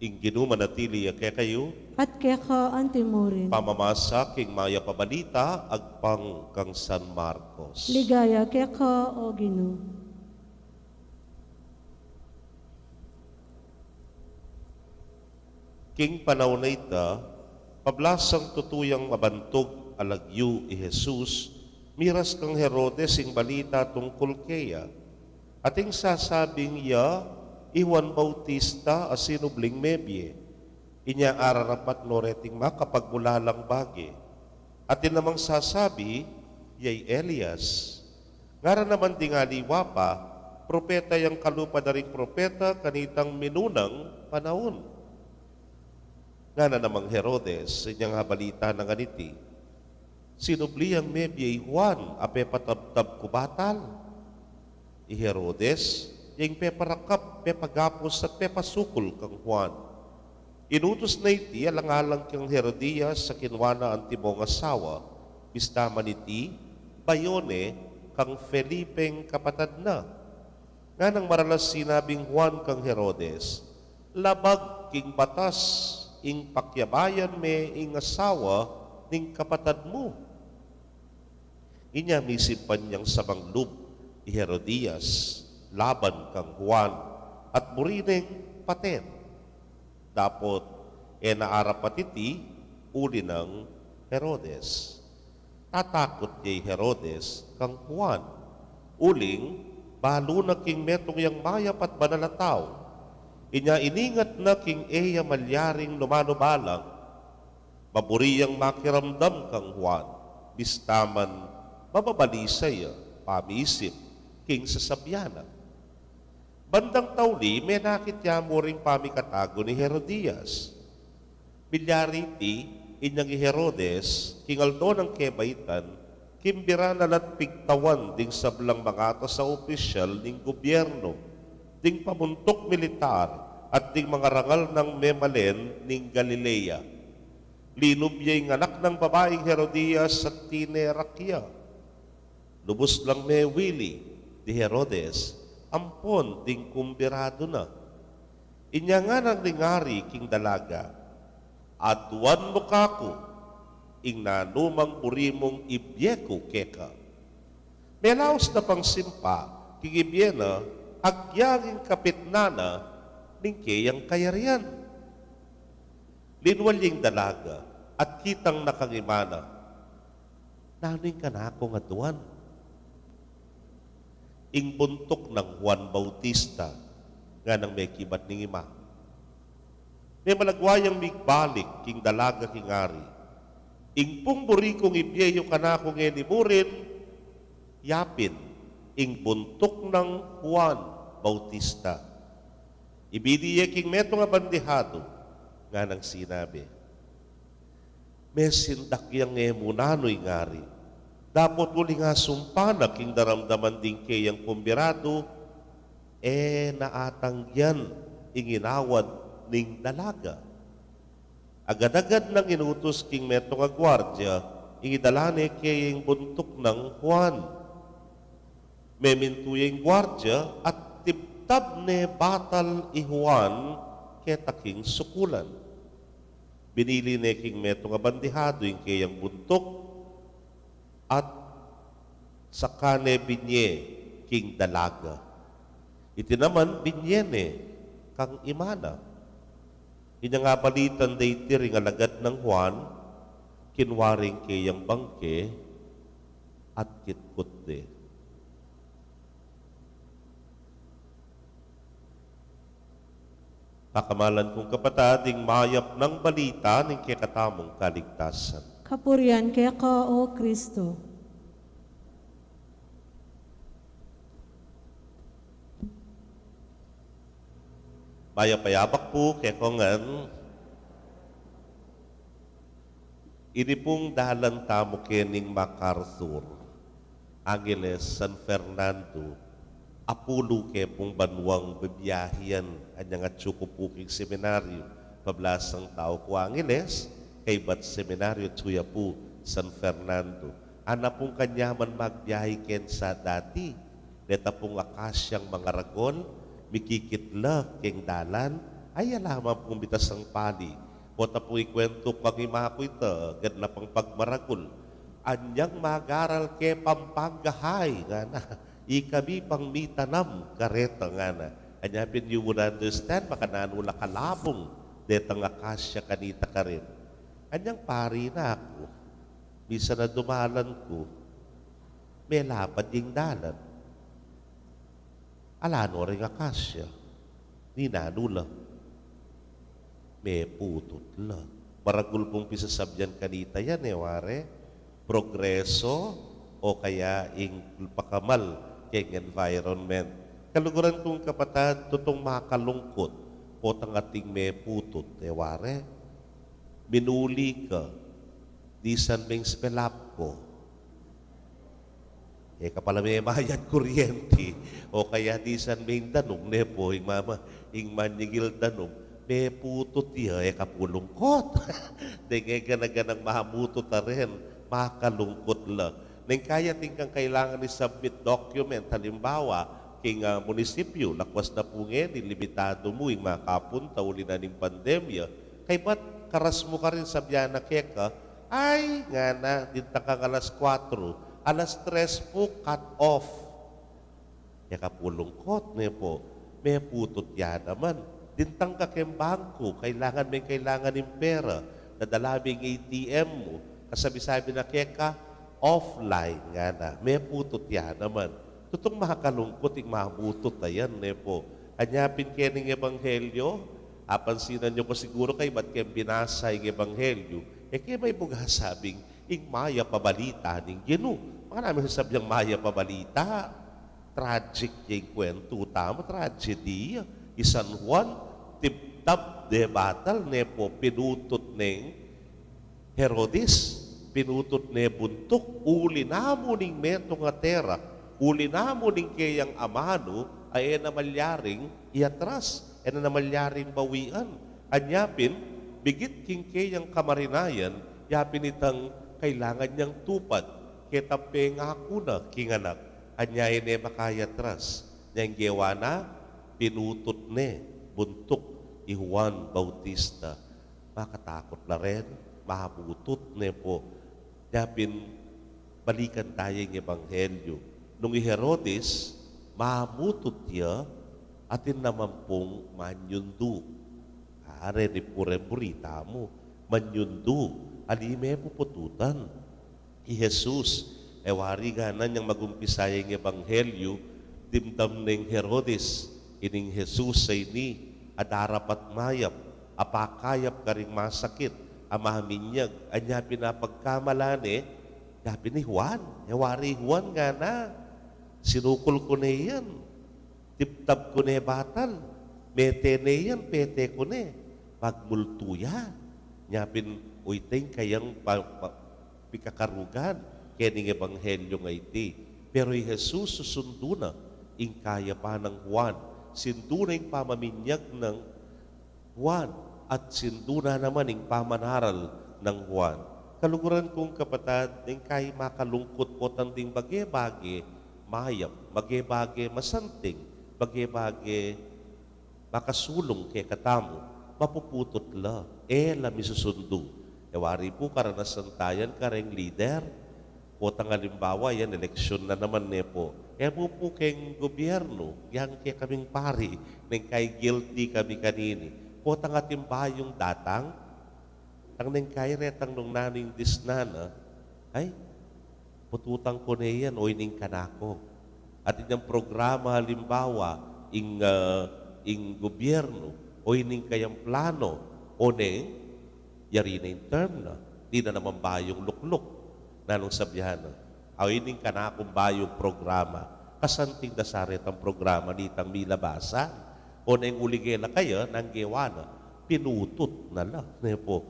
[SPEAKER 1] Ing Ginoo manatili kay kayo,
[SPEAKER 5] At kaya ka antimurin.
[SPEAKER 1] pamamasa king maya pabalita, agpang kang San Marcos.
[SPEAKER 5] Ligaya kaya ka, O Ginoo.
[SPEAKER 1] King panahon na ita, pablasang tutuyang mabantog alagyu i Jesus, miras kang Herodes ing balita tungkol kaya, ating sasabing ya, Iwan Bautista a sinubling mebye, inya ararapat noreting makapagmulalang bagi, atin namang sasabi, yay Elias. Ngara naman tingaliwa pa, propeta yang kalupa na ring propeta kanitang minunang panahon. Nga na namang Herodes, inyang habalita ng ganiti, sinubli ang mebye Juan, ape patabtab kubatal. I Herodes, yung peparakap, pepagapos at pepasukol kang Juan. Inutos na iti, alang-alang kang Herodias sa kinwana ang timong asawa, bistaman iti, bayone, kang Felipeng kapatad na. Nga nang maralas sinabing Juan kang Herodes, labag king batas, ing pakyabayan me ing asawa, ning kapatad mo. Inya misipan niyang sabanglub, i Herodias, laban kang Juan, at burining paten. Dapot, naarapat iti, uli ng Herodes. Tatakot niya Herodes kang Juan. Uling, balo na king metong yang mayap at banalataw. Inya iningat na king eya malyaring lumanubalang. Maburiyang makiramdam kang Juan. Bistaman, mababalisay, pamisip, king sasabyanan. Bandang tawli, may nakitya mo ring pamikatago ni Herodias. Bilyariti, inyang Herodes, kingaldo ng kebaitan, kimbira na latpigtawan ding sablang mga sa opisyal ning gobyerno, ding pamuntok militar, at ding mga rangal ng Memalen ning Galilea. Linubiyay ng anak ng babaeng Herodias sa Tinerakia. Lubos lang me Willie di Herodes, ampon ding kumbirado na. Inya nga nang ningari king dalaga, aduan mo kako, ing nanumang burimong ibyeko keka. Melaos na pang simpa, king ibyena, agyanging kapitnana, ning kayang kayarian. Linwaling dalaga, at kitang nakangimana, naning ka na ako nga duwan. Ing buntok ng Juan Bautista, nga nang may kibat ning ima. May malagwayang migbalik king dalaga king ari. Ing pungburi kong ibyeyo kanako ng enimurin, yapin, ing buntok ng Juan Bautista. Ibidiye king meto nga bandihado, nga nang sinabi, mesindak yang emunano'y ngari, dapot uli nga sumpana king daramdaman din kayang kumbirado, naatangyan inginawad ning dalaga. Agad-agad nang inutos king meto nga gwardya, ingidalane kayang buntok ng Juan. Memintuyeng gwardya at tibtab ne batal i Juan ketaking sukulan. Binili ne king meto nga bandihado yung kayang buntok at sakane binye king dalaga. Iti naman binyene kang imana. Inya nga balitan day tiri nga lagad ng Juan, kinwaring kayang bangke at kitkot de. Kakamalan kong kapatading mayap ng balita ng kikatamong kaligtasan.
[SPEAKER 5] Kapurian kaya ka, O Kristo.
[SPEAKER 1] Mayapayabak po kaya kongan, ini pong dahalan tamo kening MacArthur, Angeles, San Fernando, apulo ke pong banwang bibiyahian, anya nga tsukupuking seminaryo, pablasang tao ko Angeles, kay bat seminaryo tsuya po, San Fernando. Ana pong kanyaman magbiyahe ken sa dati, neta pong akasyang mga ragon, mikikitla king dalan, ay alaman pong bitas ang pali. Kota po ikwento pag imako ito, gad na pang pagmaragul. Anyang magaral ke pampagahay, nga na, ikabi pang mitanam, kareta nga na. Anya pin you would understand, baka nanula kalabong, detang akasya kanita ka rin. Anyang pari na ako, misa na dumalan ko, may lapad yung dalan. Alano rin akasya, ni nanula. May putot la. Maragul pong pisasabyan kanita yan ware. Progreso o kaya ing pakamal keng environment. Kaluguran kong kapatad, tutong makalungkot po tang ating may putot ware. Minuli ka, di san meng spelap ko. Kapala may mayad kuryente o kaya di san may danong nepo ing manyigil danong may putot iya kapulungkot. Dengay ka na ganang mahamutot na rin, makalungkot lang. Nang kaya tingkang kailangan ni submit document, halimbawa, king munisipyo, lakwas na po ngayon, limitado mo yung makapunta, uli na ng pandemya, kay ba't karas mo ka rin sa biyana keka, ay nga na, dinta kang alas 4, alas 3 po, cut off. Kaya kapulungkot niya po, may putot yan naman. Dintang ka kem bangko, kailangan yung pera, nadalabing ATM mo, kasabi-sabi na keka, offline nga na, may putot yan naman. Tutong makakalungkot, yung mabutot na yan, po. Anyapin kayo ng ebanghelyo, apansinan nyo ko siguro kayo, ba't kayo binasa yung ebanghelyo, kayo may bugasabing, ing maya pabalita ning ginu. Mga namin sasabyang maya pabalita. Tragic yung kwento. Tama, tragedy. Isan Juan, tibtab de batal, nepo, pinutot ng Herodes, pinutot ne buntok, uli namo ning meto nga tera, uli namo ning kayang amano, ay na malyaring iatras. na namalyaring bawian. Anyapin, bigit kingke yung kamarinayan, yapin itang kailangan niyang tupad. Ketape nga kuna, kinganak. Anyayin makayatras. Niyang gewana, pinutot buntok, i Juan Bautista. Makatakot na rin, mahabutot po. Yapin, balikan tayo ng Ebanghelyo. Nung Herodes, mahamutot niya, atin naman pong manyundo. Are ni pure-burita mo, manyundo, alime pupututan. I Jesus, wari ganan yung magumpisaya ng Ebanghelyo, dimdam ng Herodes, ining Jesus ay ni, adarapat mayap, apakayap ka rin masakit, amahaminyag, anya pinapagkamalane, yapi ni Juan, wari Juan nga na, sinukol ko na yan, tiptab ko na batal, mete na yan, pete ko na, pagmultuya, yapin, uyteng kayang pikakarugan, kening Ebanghelyo nga iti. Pero yung Jesus susundo na, ing kaya pa ng Juan, sindu na yung pamaminyag ng Juan, at sindu na naman yung pamanaral ng Juan. Kaluguran kong kapatid, yung kaya makalungkot po tanding bage-bage, mayap, bage-bage masanting, bage-bage makasulong kay katamo, mapuputot la, lami susundo. Wari po karanasan tayan kareng leader, o tang halimbawa, yan, eleksyon na naman po. Po keng gobyerno, yan kaya kaming pari, nang kay guilty kami kanini. Po tang atimbayong datang, tang nang kay retang nung naning disnana, ay, pututang ko na yan, o ining kanako. At inyang programa halimbawa, ing gobyerno, o ining kayang plano, o neng, yari na yung term na, di na naman bayong lukluk. Nanong sabihan na, ining kanakong bayong programa, kasanting dasaret ang programa nitang milabasan, o nang uligela kayo, nang gewana, pinutot na lang. Po,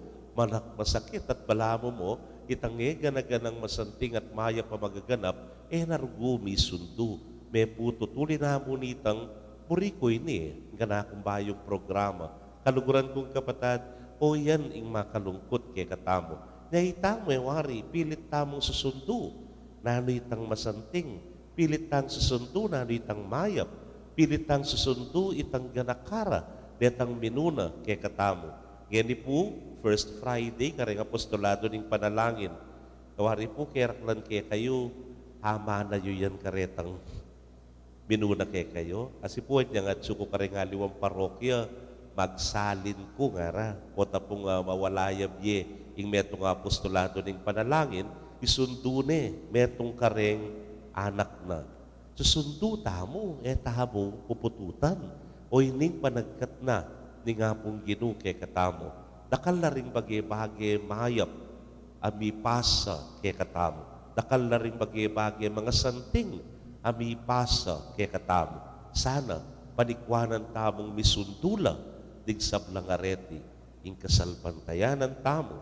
[SPEAKER 1] masakit at balamo mo, itang ganaganang masanting at maya pa magaganap, narugumi sundo. May putot, uli na mo nitang purikoy ni, ganakong bayong programa. Kaluguran kong kapatid, yan ing makalungkot kay katamo. Naitang may wari, pilit tamong susundo, nanoy itang masanting, pilit tang susundo, nanoy itang mayap, pilit tang susundo, itang ganakara, detang minuna kay katamo. Gani po, First Friday, kareng apostolado ng panalangin, kawari po, keraklan kay kayo, hama na yun yan karetang minuna kay kayo. Kasi po, niya nga tsuko kareng aliwang parokya, magsalin ko nga ra, o tapong mawalayab ye, ing metong apostolado ng panalangin, isundo metong kareng anak na. Susundo tamo, tahamo pupututan, o ining panagkat na, ni nga pong ginu kay katamo. Dakal na rin bage-bage mayap, amipasa kay katamo. Dakal na rin bage-bage mga santing, amipasa kay katamo. Sana, panikwanan tamong misundula, dig sablangareti, ing kasalpantayanan tamo,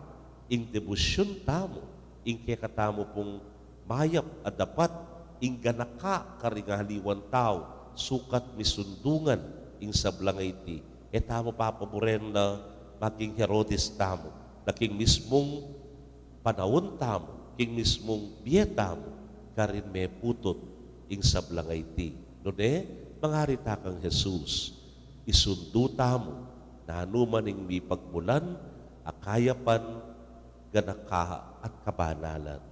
[SPEAKER 1] ing debusyon tamo, ing kekatamo pong mayap at dapat, ing ganaka karingahaliwan tao, sukat misundungan, ing sablangay ti, tamo papaboren na maging Herodes tamo, na king mismong panahon tamo, king mismong biye tamo, karin may putot, ing sablangay ti. Nune, mangarita kang Jesus, isundo tamo, na anuman ing may pagmulan, akayapan, ganaka at kabanalan.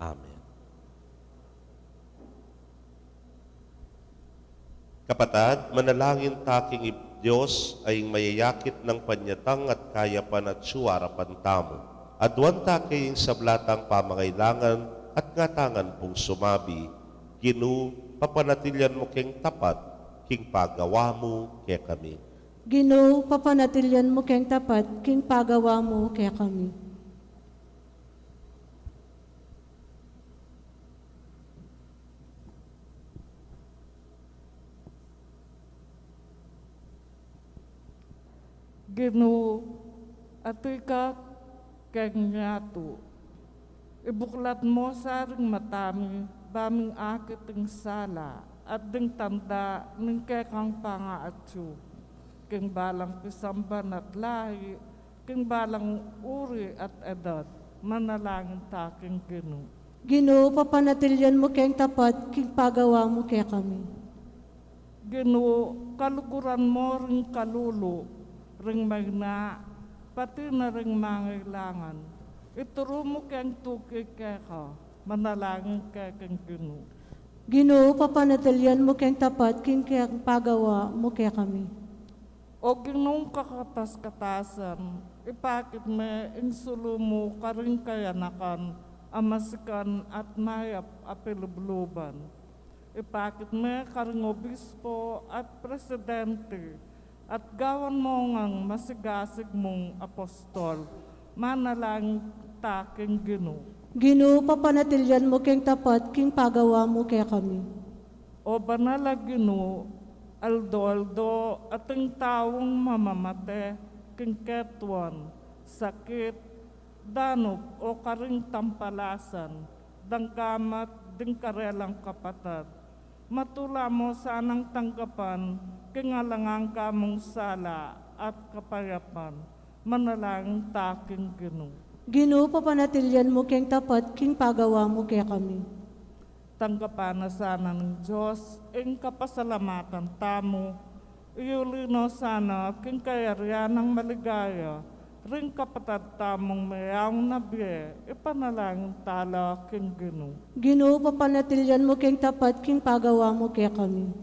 [SPEAKER 1] Amen. Kapatid, manalangin taking Diyos ay mayayakit ng panyatang at kayapan at suwarapan tamo. Adwan taking sablatang pamangailangan at ngatangan pong sumabi, Ginu, papanatilyan mo keng tapat, king pagawa mo kaya kami.
[SPEAKER 5] Ginoo, papanatilyan mo keng tapat, king pagawa mo kaya kami.
[SPEAKER 7] Ginoo, ato'y ka kanyato. Ibuklat mo sa ring matami, baming akit ng sala, at ng tanda ng kekang pangaatso. king balang pisamban at lahi, king balang uri at edad, manalangin ta king Ginoo.
[SPEAKER 5] Ginoo, papanatilyan mo kayong tapat, king pagawa mo kaya kami.
[SPEAKER 7] Ginoo, kaluguran mo ring kalulo, ring may na, pati na ring mangailangan. Ituro mo kayang tukay kaya ka, manalangin kaya kang Ginoo.
[SPEAKER 5] Ginoo, papanatilyan mo kayong tapat, king pagawa mo kaya kami.
[SPEAKER 7] O Ginoong kakatas-katasan, ipakit me insulo mo karing kayanakan, amasikan at mayap apilubluban. Ipakit me karing obispo at presidente, at gawan mo ngang masigasig mong apostol, manalangin taking Ginoo.
[SPEAKER 5] Ginoo, papanatilyan mo kayong tapat, king pagawa mo kaya kami.
[SPEAKER 7] O banala Ginoo, aldo-aldo ating taong mamamate, king ketwan, sakit, danop o karing tampalasan, dangkamat, ding karelang kapatad. Matula mo sanang tanggapan, kingalangang kamong sala at kapayapan, manalangin taking Ginoo.
[SPEAKER 5] Ginoo, papanatilyan mo kayong tapat, king pagawa mo kaya kami.
[SPEAKER 7] Tanggapan na sana ng Diyos, ang kapasalamatan tamo, iulino sana king kayarian ng maligaya, ring kapatad tamong mayang nabiye, ipanalangin tala king Ginoo.
[SPEAKER 5] Ginoo, papanatilyan mo kayong tapat, king pagawa mo kaya kami.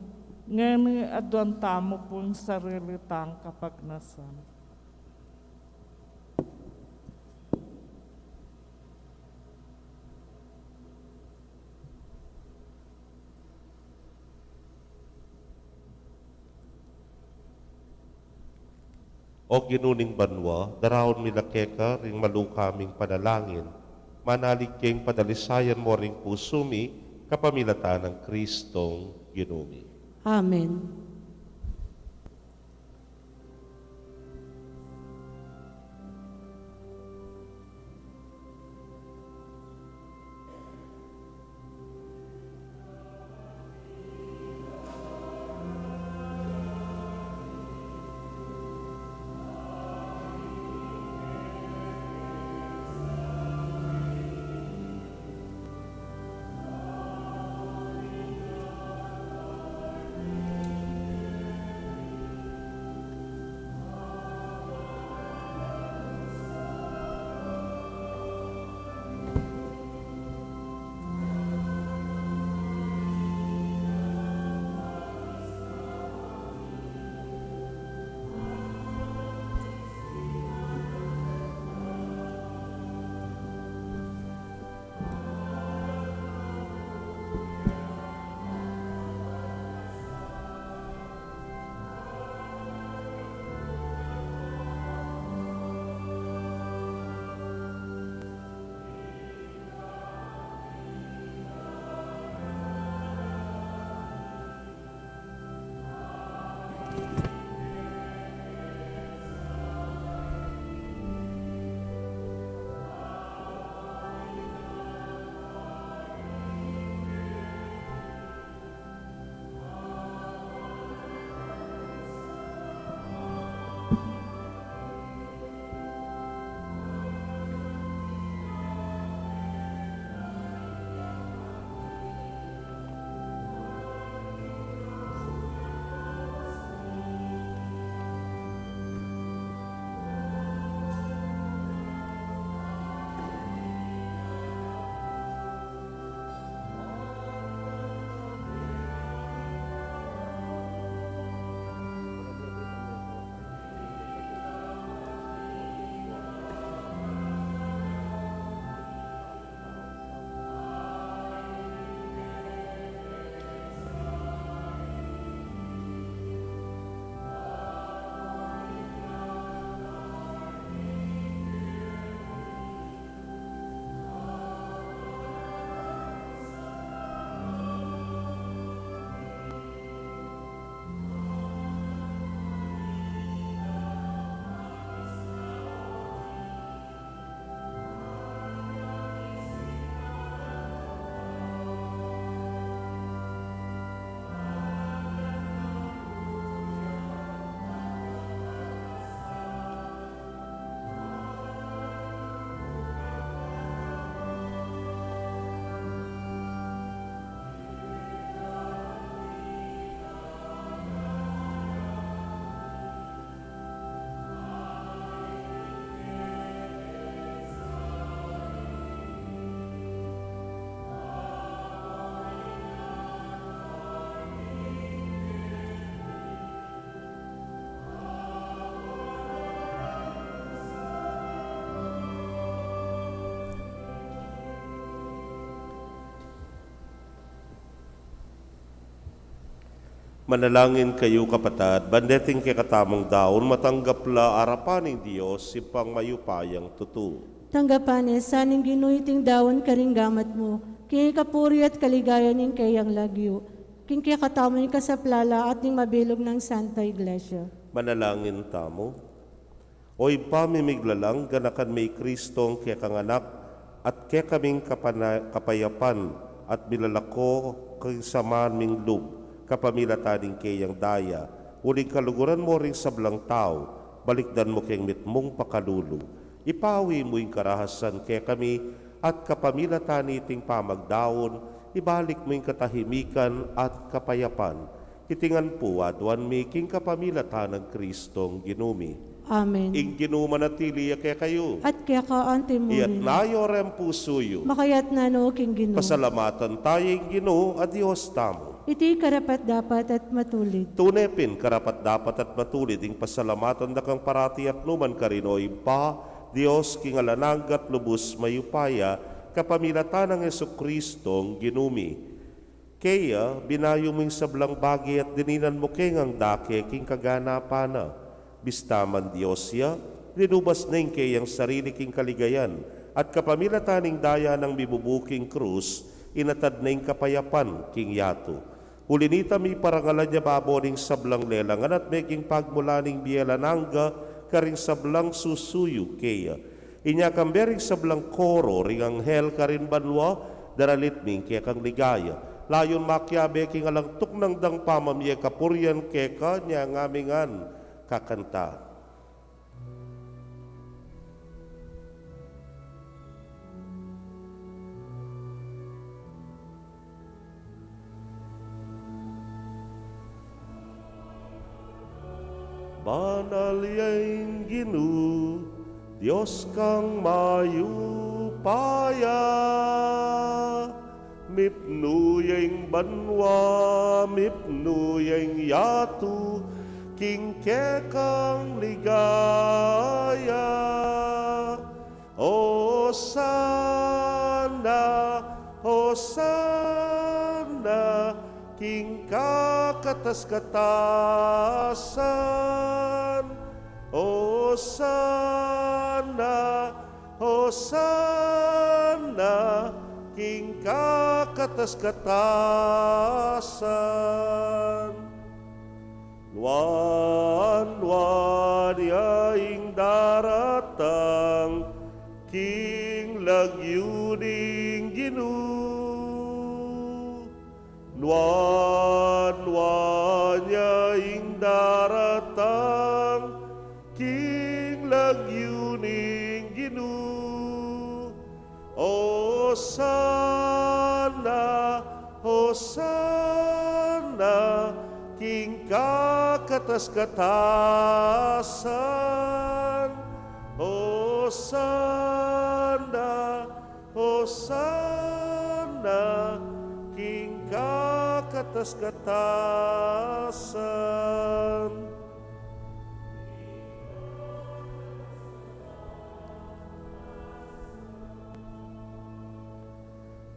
[SPEAKER 7] Ngayon adwan tamo po yung sarili tang kapagnasan.
[SPEAKER 1] O ginuning banwa, darawon milakeka ring malukaming panalangin, manalig keng padalisayan mo ring pusumi, kapamilatan ng Kristong Ginumi.
[SPEAKER 5] Amen.
[SPEAKER 1] Manalangin kayo kapatad, bandeting kay katamong daon, matanggapla arapaning Diyos, sipang mayupayang tutu.
[SPEAKER 5] Tanggapan saning ginuiting dawon karing gamat mo, king kapuri at kaligaya ning kayang lagyo, king kaya katamo ni kasaplala at ning mabilog ng Santa Iglesia.
[SPEAKER 1] Manalangin tamo. Oy pamimiglalang ganakan may Kristong kaya kanganak at kaya kaming kapayapan at bilalako kay samaan ming lub, kapamilataning kayang daya, uling kaluguran mo ring sablang tao, balikdan mo kayang mitmong pakalulu. Ipawi mo yung karahasan kaya kami at kapamilatani ting pamagdaon, ibalik mo yung katahimikan at kapayapan. Itingan po adwan making kapamilatan ng Kristong ginumi.
[SPEAKER 5] Amen.
[SPEAKER 1] Ing ginumanatili kaya kayo.
[SPEAKER 5] At kaya kaante mo
[SPEAKER 1] Iyat
[SPEAKER 5] rin.
[SPEAKER 1] nayorem pusuyo.
[SPEAKER 5] Makayat na no king Ginoo.
[SPEAKER 1] Pasalamatan tayong Ginoo at Diyos tamo.
[SPEAKER 5] Iti karapat dapat at matulid.
[SPEAKER 1] Tunepin karapat dapat at matulid ing pasalamatan na kang parati at numan karinoy pa, Diyos kingalananggat lubos mayupaya, kapamilatan ng Jesukristong ginumi. Kaya binayo mong sablang bagi at dininan mo kengang dake king kaganapana. Bistaman Diyos ya, linubas na kayang sarili king kaligayan at kapamilataning daya ng bibubuking krus, inatad na kapayapan king yato. Ulinita mi parangalan niya baboning sablang lelangan at making pagmulaning bielanangga karing sablang susuyo kaya. Inya kambering sablang koro ring anghel karin banwa daralit ming kaya kang ligaya. Layon makyabe king alang tuknang dang pamamye kapuryan keka niya ngamingan kakanta. Banal yang Ginu, Diyos kang mayupaya, mipnu yang banwa, mipnu yang yatu, kingke kang ligaya. Hosana, Hosana, king kakatas-katasan. Hosana, Hosana, king kakatas-katasan. Nuan-nuan yaing daratang, king lagyuning Ginu. Nuan-nuan yaing daratang, king lagyuning Ginu. Hosana, Hosana, king kakatas-katasan. Hosana, Hosana, king kakatas-katasan.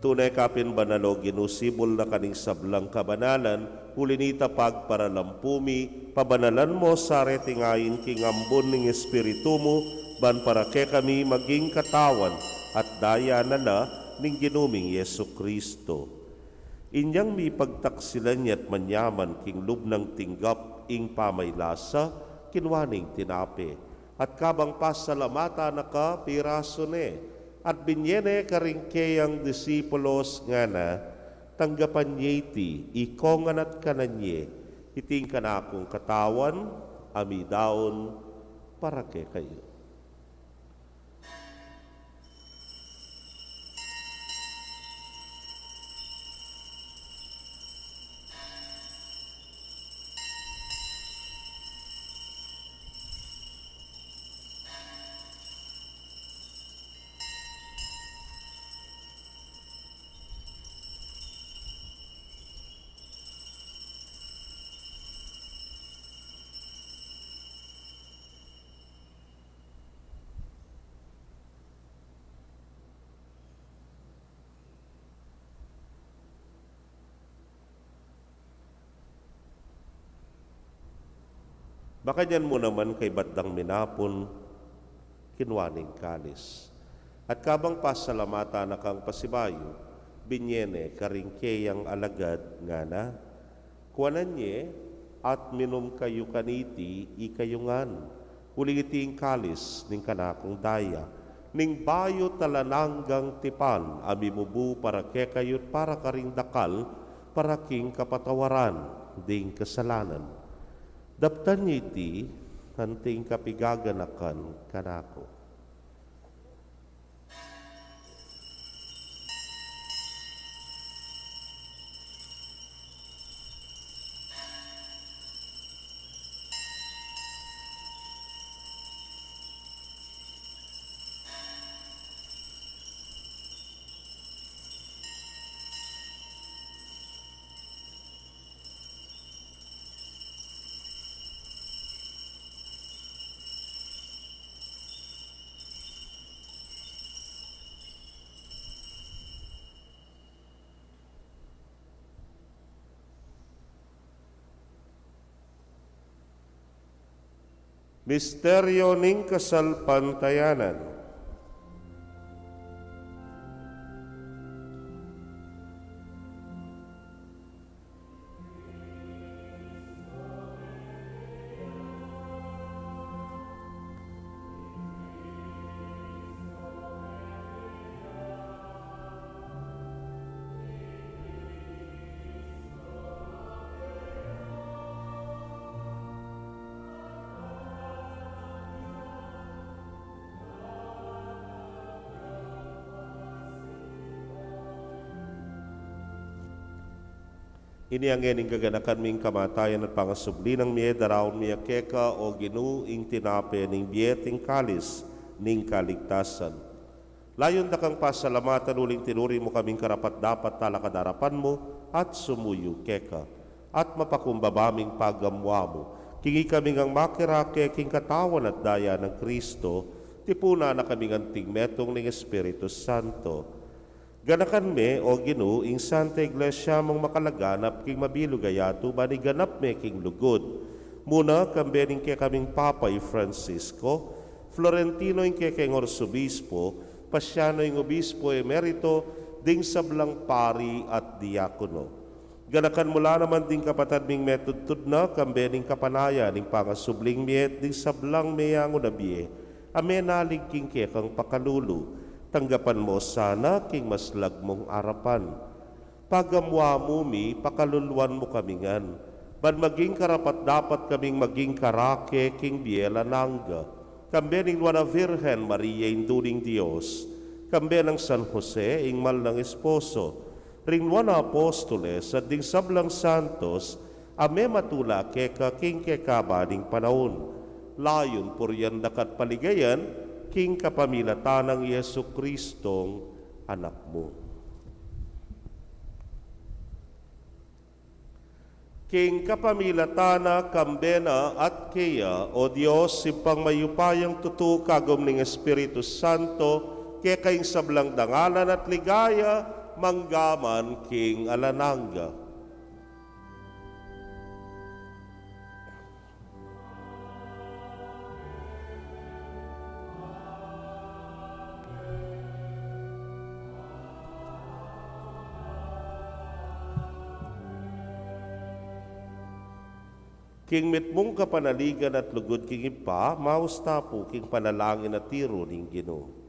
[SPEAKER 1] Tunay kapin banalo ginusibol na kaning sablang kabanalan, hulinita pagparalampumi, pabanalan mo sa retingayin king ambon ning espiritu mo, ban para ke kami maging katawan at daya na ning ginuming Yesu Kristo. Inyang mi pagtaksilan niya't manyaman king lubnang tinggap ing pamaylasa, kinwaning tinape, at kabang pasalamata na ka piraso ne, at binyene karingkeyang disipulos nga na, tanggapan niya iti, ikongan at kananye, iting kanakong katawan, amidaon, para ke kayo. Makanyan mo naman kay baddang minapon, kinwaning kalis. At kabang pasalamata na kang pasibayo, binyene karingkeyang alagad nga na, kuwanan nye at minom kayo kaniti ikayungan, huling iting kalis ning kanakong daya, ning bayo talananggang tipan, amimubu para kekayot para karing dakal, para king kapatawaran, ding kasalanan. Daptan niya iti, hanting kapigaganakan kanako. Misteryo ning kasalpantayanan. Ini ang ening kaganakan ming kamatayan at pangasubli ng miye daraon miya keka o ginuing tinape ning biyeteng kalis ning kaligtasan. Layon da kang pasalamatan uling tinuri mo kaming karapat dapat talakadarapan mo at sumuyo keka at mapakumbabaming pagamwa mo. Kingi kaming ang makirake king katawan at daya ng Kristo, tipuna na kaming anting metong ning Espiritu Santo. Ganakan me o Ginoo ing Santa Iglesia mong makalaganap king mabilugayato bani ganap me king lugod. Muna kambening kay kaming Papay Francisco, Florentino ing kay king Orsobispo, Pasiano ing Obispo Emerito, ding sablang pari at diakono. Ganakan mula naman ding kapatad ming metudtud na kambening kapanaya ning pangasubling miet ding sablang meyango na biye, amenalig king kay kang pakalulu. Tanggapan mo sana king maslag mong arapan. Pagamwa mo mi, pakaluluan mo kamingan. Ban maging karapat dapat kaming maging karake king biela nangga. Kambe ning Nuana Virgen Maria induling Dios. Kambe ng San Jose ing mal ng esposo. Ring Nuana Apostoles at ding sablang santos, ame matula keka king kekabaning panahon. Layon puryan dakat paligayan, king kapamilatan ng Yesu Kristong anak mo. King kapamilatana, kambena at kaya, o Diyos, sipang mayupayang tutu kagom ng Espiritu Santo, kaya kayong sablang dangalan at ligaya, manggaman king alanangga. King mitmong kapanaligan at lugod king ipa, mausta po king panalangin at tiro ning Ginoo.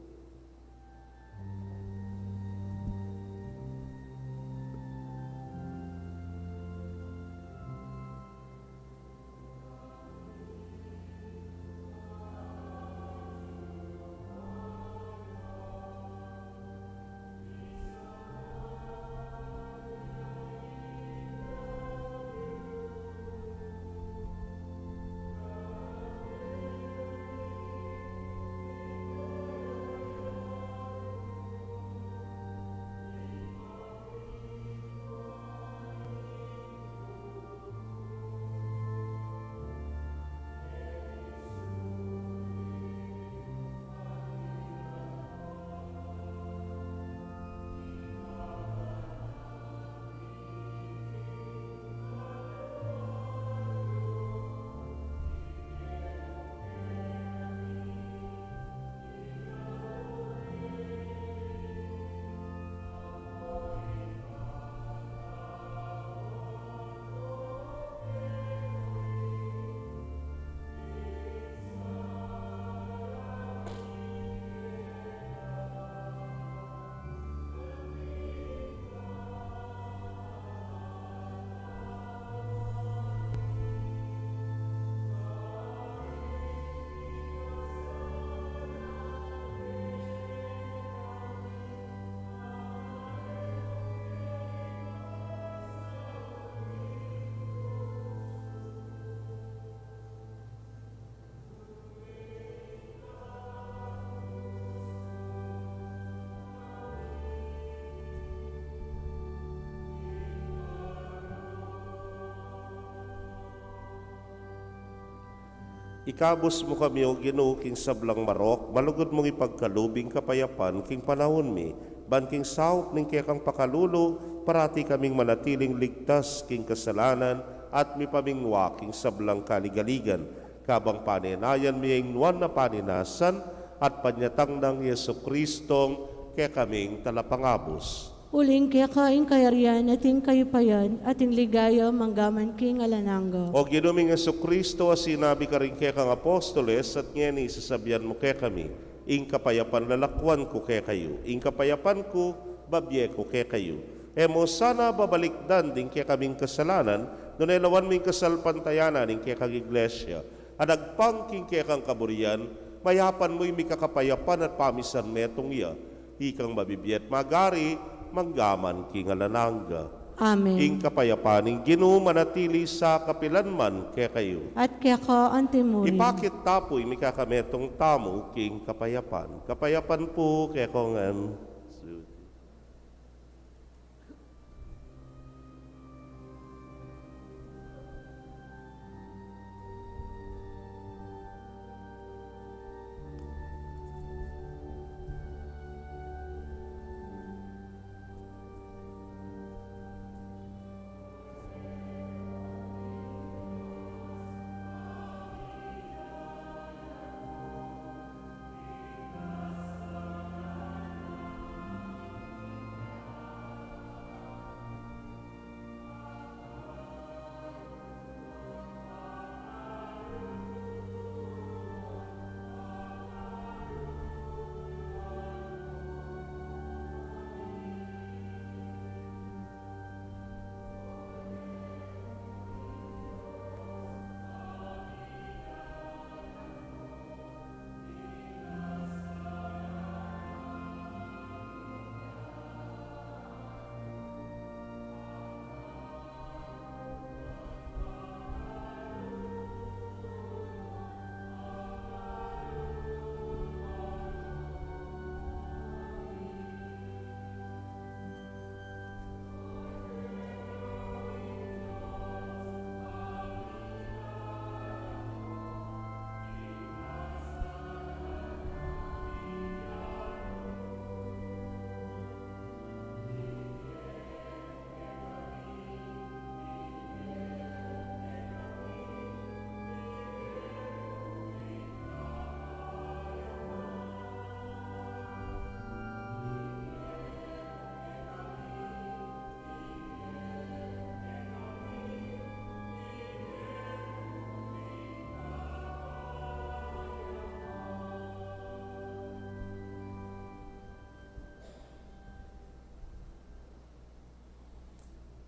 [SPEAKER 1] Ikabos mo kami o Ginoo king sablang marok, malugod mong ipagkalubing kapayapan king panahon mi, ban king saup ning kekang pakalulo, parati kaming manatiling ligtas king kasalanan at mi pamingwa king sablang kaligaligan, kabang paninayan mi ing nuan na paninasan at panyatang ng Yesu Kristong kaya kaming talapangabos.
[SPEAKER 5] Uling kaya kaing kayarian ating kayupayan ating ligaya manggaman king alananga.
[SPEAKER 1] O ginuming Yesu Kristo, sinabi ka rin kaya kang apostoles, at ngayon isasabihan mo kaya kami, ing kapayapan lalakwan ko kaya kayo, ing kapayapan ko babye ko kaya kayo. Emo sana babalikdan din kaya kaming kasalanan, nunelawan ming kasalpantayanan ing kaya kang iglesia, adagpang king kaya kang kaburian, mayapan mo'y may kakapayapan at pamisan metong iya, ikang mabibiyat magari, manggaman king alananga.
[SPEAKER 5] Amen.
[SPEAKER 1] Ing kapayapaning Ginoo manatili sa kapilanman kaya kayo.
[SPEAKER 5] At kaya ka antimurin.
[SPEAKER 1] Ipakit tapoy mi kakametong tamo king kapayapan. Kapayapan po kaya kongan.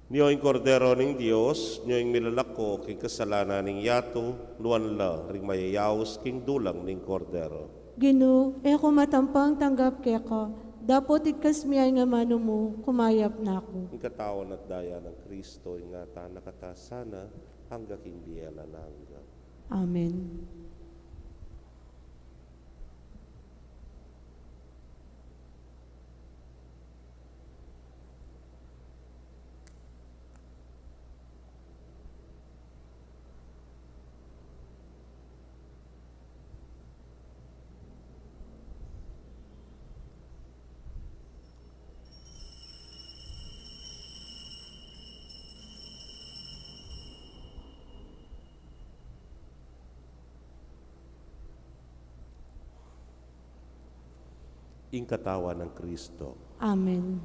[SPEAKER 1] Niyo'y kordero ning Dios, niyo'y milalako king kasalanan ning yato, luan la ring mayayaos king dulang ning kordero.
[SPEAKER 5] Gino, eko matampang tanggap kaya ka. Dapot ikas miyay nga mano mo, kumayap na ako.
[SPEAKER 1] Ing katawan at daya ng Kristo, ingata nakatasana, hangga king biyela na hangga.
[SPEAKER 5] Amen.
[SPEAKER 1] Ing katawan ng Kristo.
[SPEAKER 5] Amen.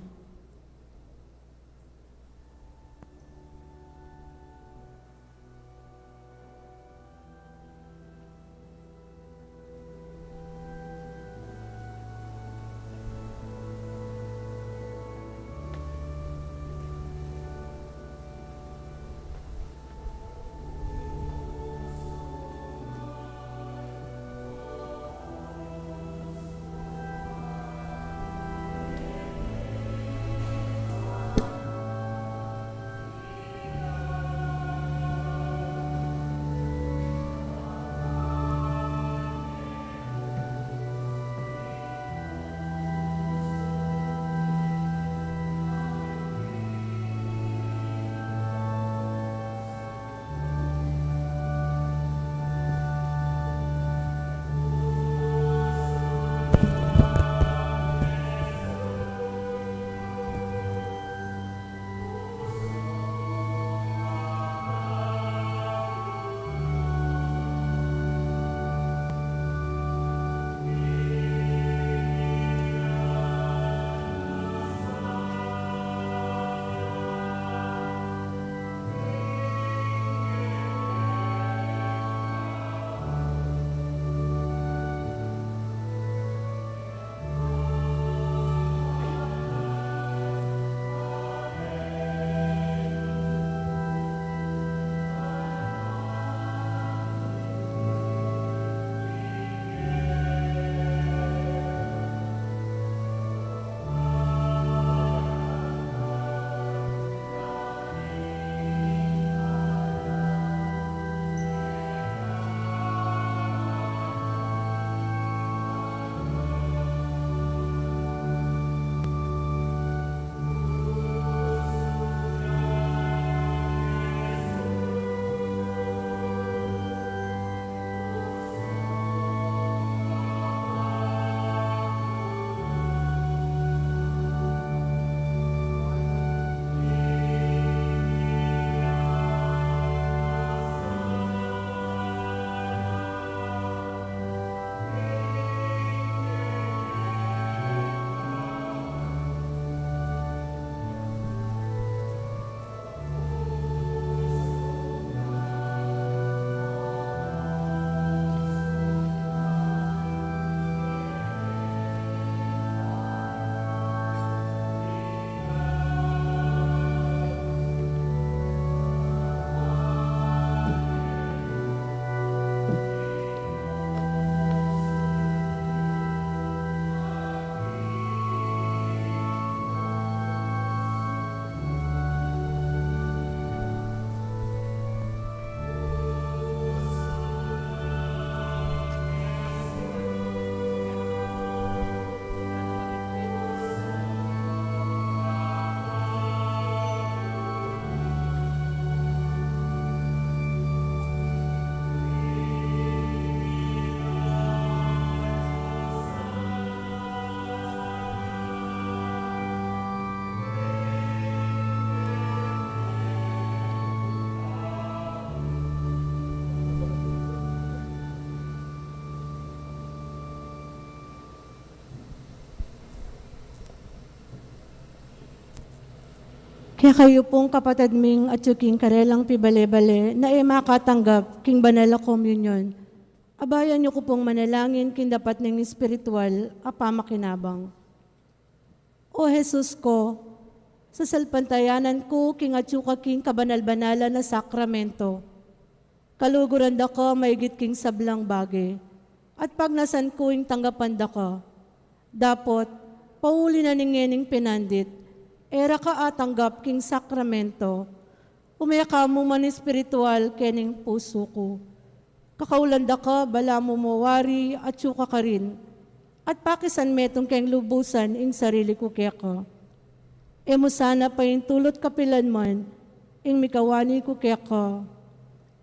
[SPEAKER 5] Kaya kayo pong kapatid ming at yung karelang pibale-bale na makatanggap king banal na communion. Abayan niyo ko pong manalangin king dapat ng espiritual apamakinabang. O Jesus ko, sa salpantayanan ko king at king kabanal-banala na sakramento, kaluguran da ko maigit king sablang bagay, at pag nasan ko ing tanggapan da ko, dapot, pauli na ningening pinandit, era ka atanggap king sakramento, umeka mo man espiritual kening puso ko. Kakaulanda ka, bala mo mawari at suka ka rin, at pakisan metong keng lubusan ing sarili ko keka. Emo sana pa yung tulot kapilan man, ing mikawani ko keka.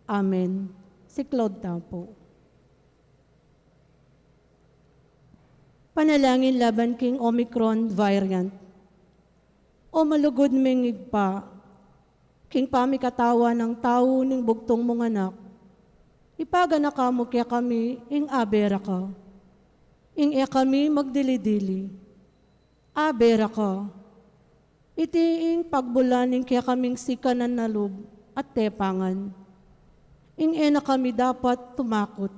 [SPEAKER 5] Amen. Si Claude daw po. Panalangin laban king Omicron variant. O malugod mingig pa, king pamikatawa ng tao ning bugtong mong anak, ipagana ka mo kaya kami ing abera ka, ing kami magdili-dili, abera ka, iti ing pagbulaning kaya kaming sikanan na loob at tepangan, ing na kami dapat tumakot,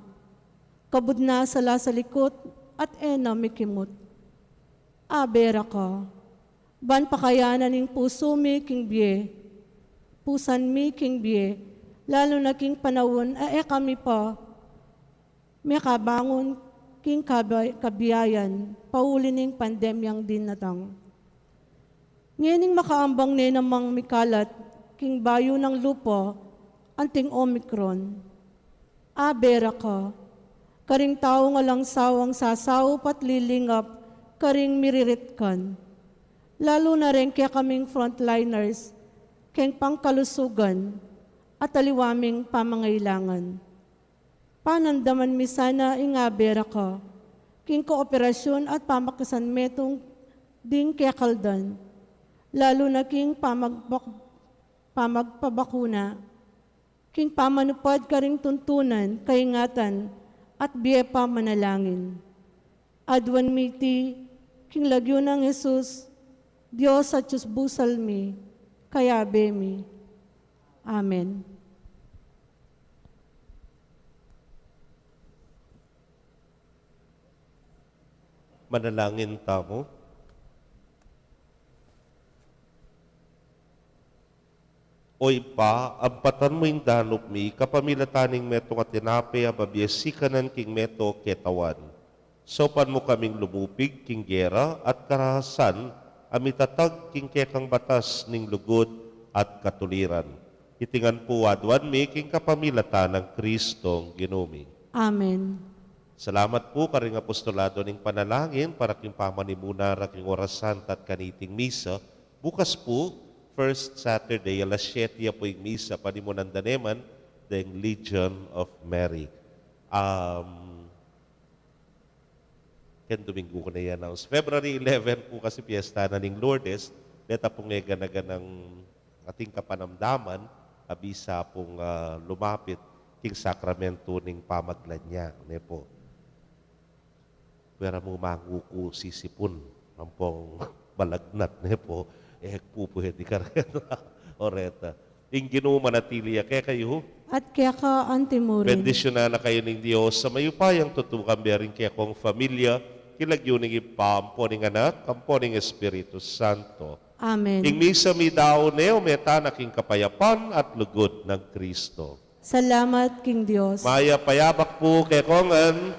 [SPEAKER 5] kabud na sala sa likot at mikimot, abera ka, ban pakayanan ning puso mi king biye, pusan mi king biye, lalo na king panawon, kami pa, may kabangon king kabiyayan, pauli ning pandemyang din natang. Ngayon makaambang ni namang mikalat, king bayo ng lupo, anting Omicron, abera ka, karing tao nga lang sawang sasaw pat lilingap, karing miriritkan. Lalo na rin kaya kaming frontliners, keng pangkalusugan at aliwaming pamangailangan. Panandaman mi sana ingabera ka, king kooperasyon at pamakasan metong ding kaya kaldan, lalo na king pamagpabakuna, king pamanupad ka ring tuntunan, kaingatan, at biye pa manalangin. Adwan miti, king lagyo ng Jesus, Diyos at Diyos busal mi, kaya bemi. Amen.
[SPEAKER 1] Manalangin tamo. Oy pa, ampatan mo yung danop mi, kapamilataning metong at tinape, ababiesikanan king meto ketawan. Sopan mo kaming lumupig, king gera, at karahasan, amitatag king kekang batas ning lugod at katuliran. Itingan po adwan mi king kapamilatan ng Kristong Ginumi.
[SPEAKER 5] Amen.
[SPEAKER 1] Salamat po karing apostolado ning panalangin para king pamanimuna ra king orasan at kaniting misa. Bukas po, first Saturday, alas 7 po yung misa, panimunan daneman, the Legion of Mary. Domingo ko na i-announce. February 11 po kasi piyesta na ning Lourdes. Neta pong ngeganaga ng ating kapanamdaman, abisa pong lumapit king sakramento ning pamaglan niya. Ne po. Pwera mo manguku sisipun ang pong balagnat. Ne po. Po pwede ka rin. Oreta. Ing ginumanatili kaya kayo.
[SPEAKER 5] At kaya ka antimurin.
[SPEAKER 1] Bendisyon na kayo ng Diyos sa mayupayang tutukan berin kaya kong familia, kilagyo ng ipampo ng anak, kampo ng Espiritu Santo.
[SPEAKER 5] Amen.
[SPEAKER 1] Ing misa mi dao neo, metanak ing kapayapan at lugod ng Kristo.
[SPEAKER 5] Salamat, King Diyos.
[SPEAKER 1] Maya payabak po kay Kongan.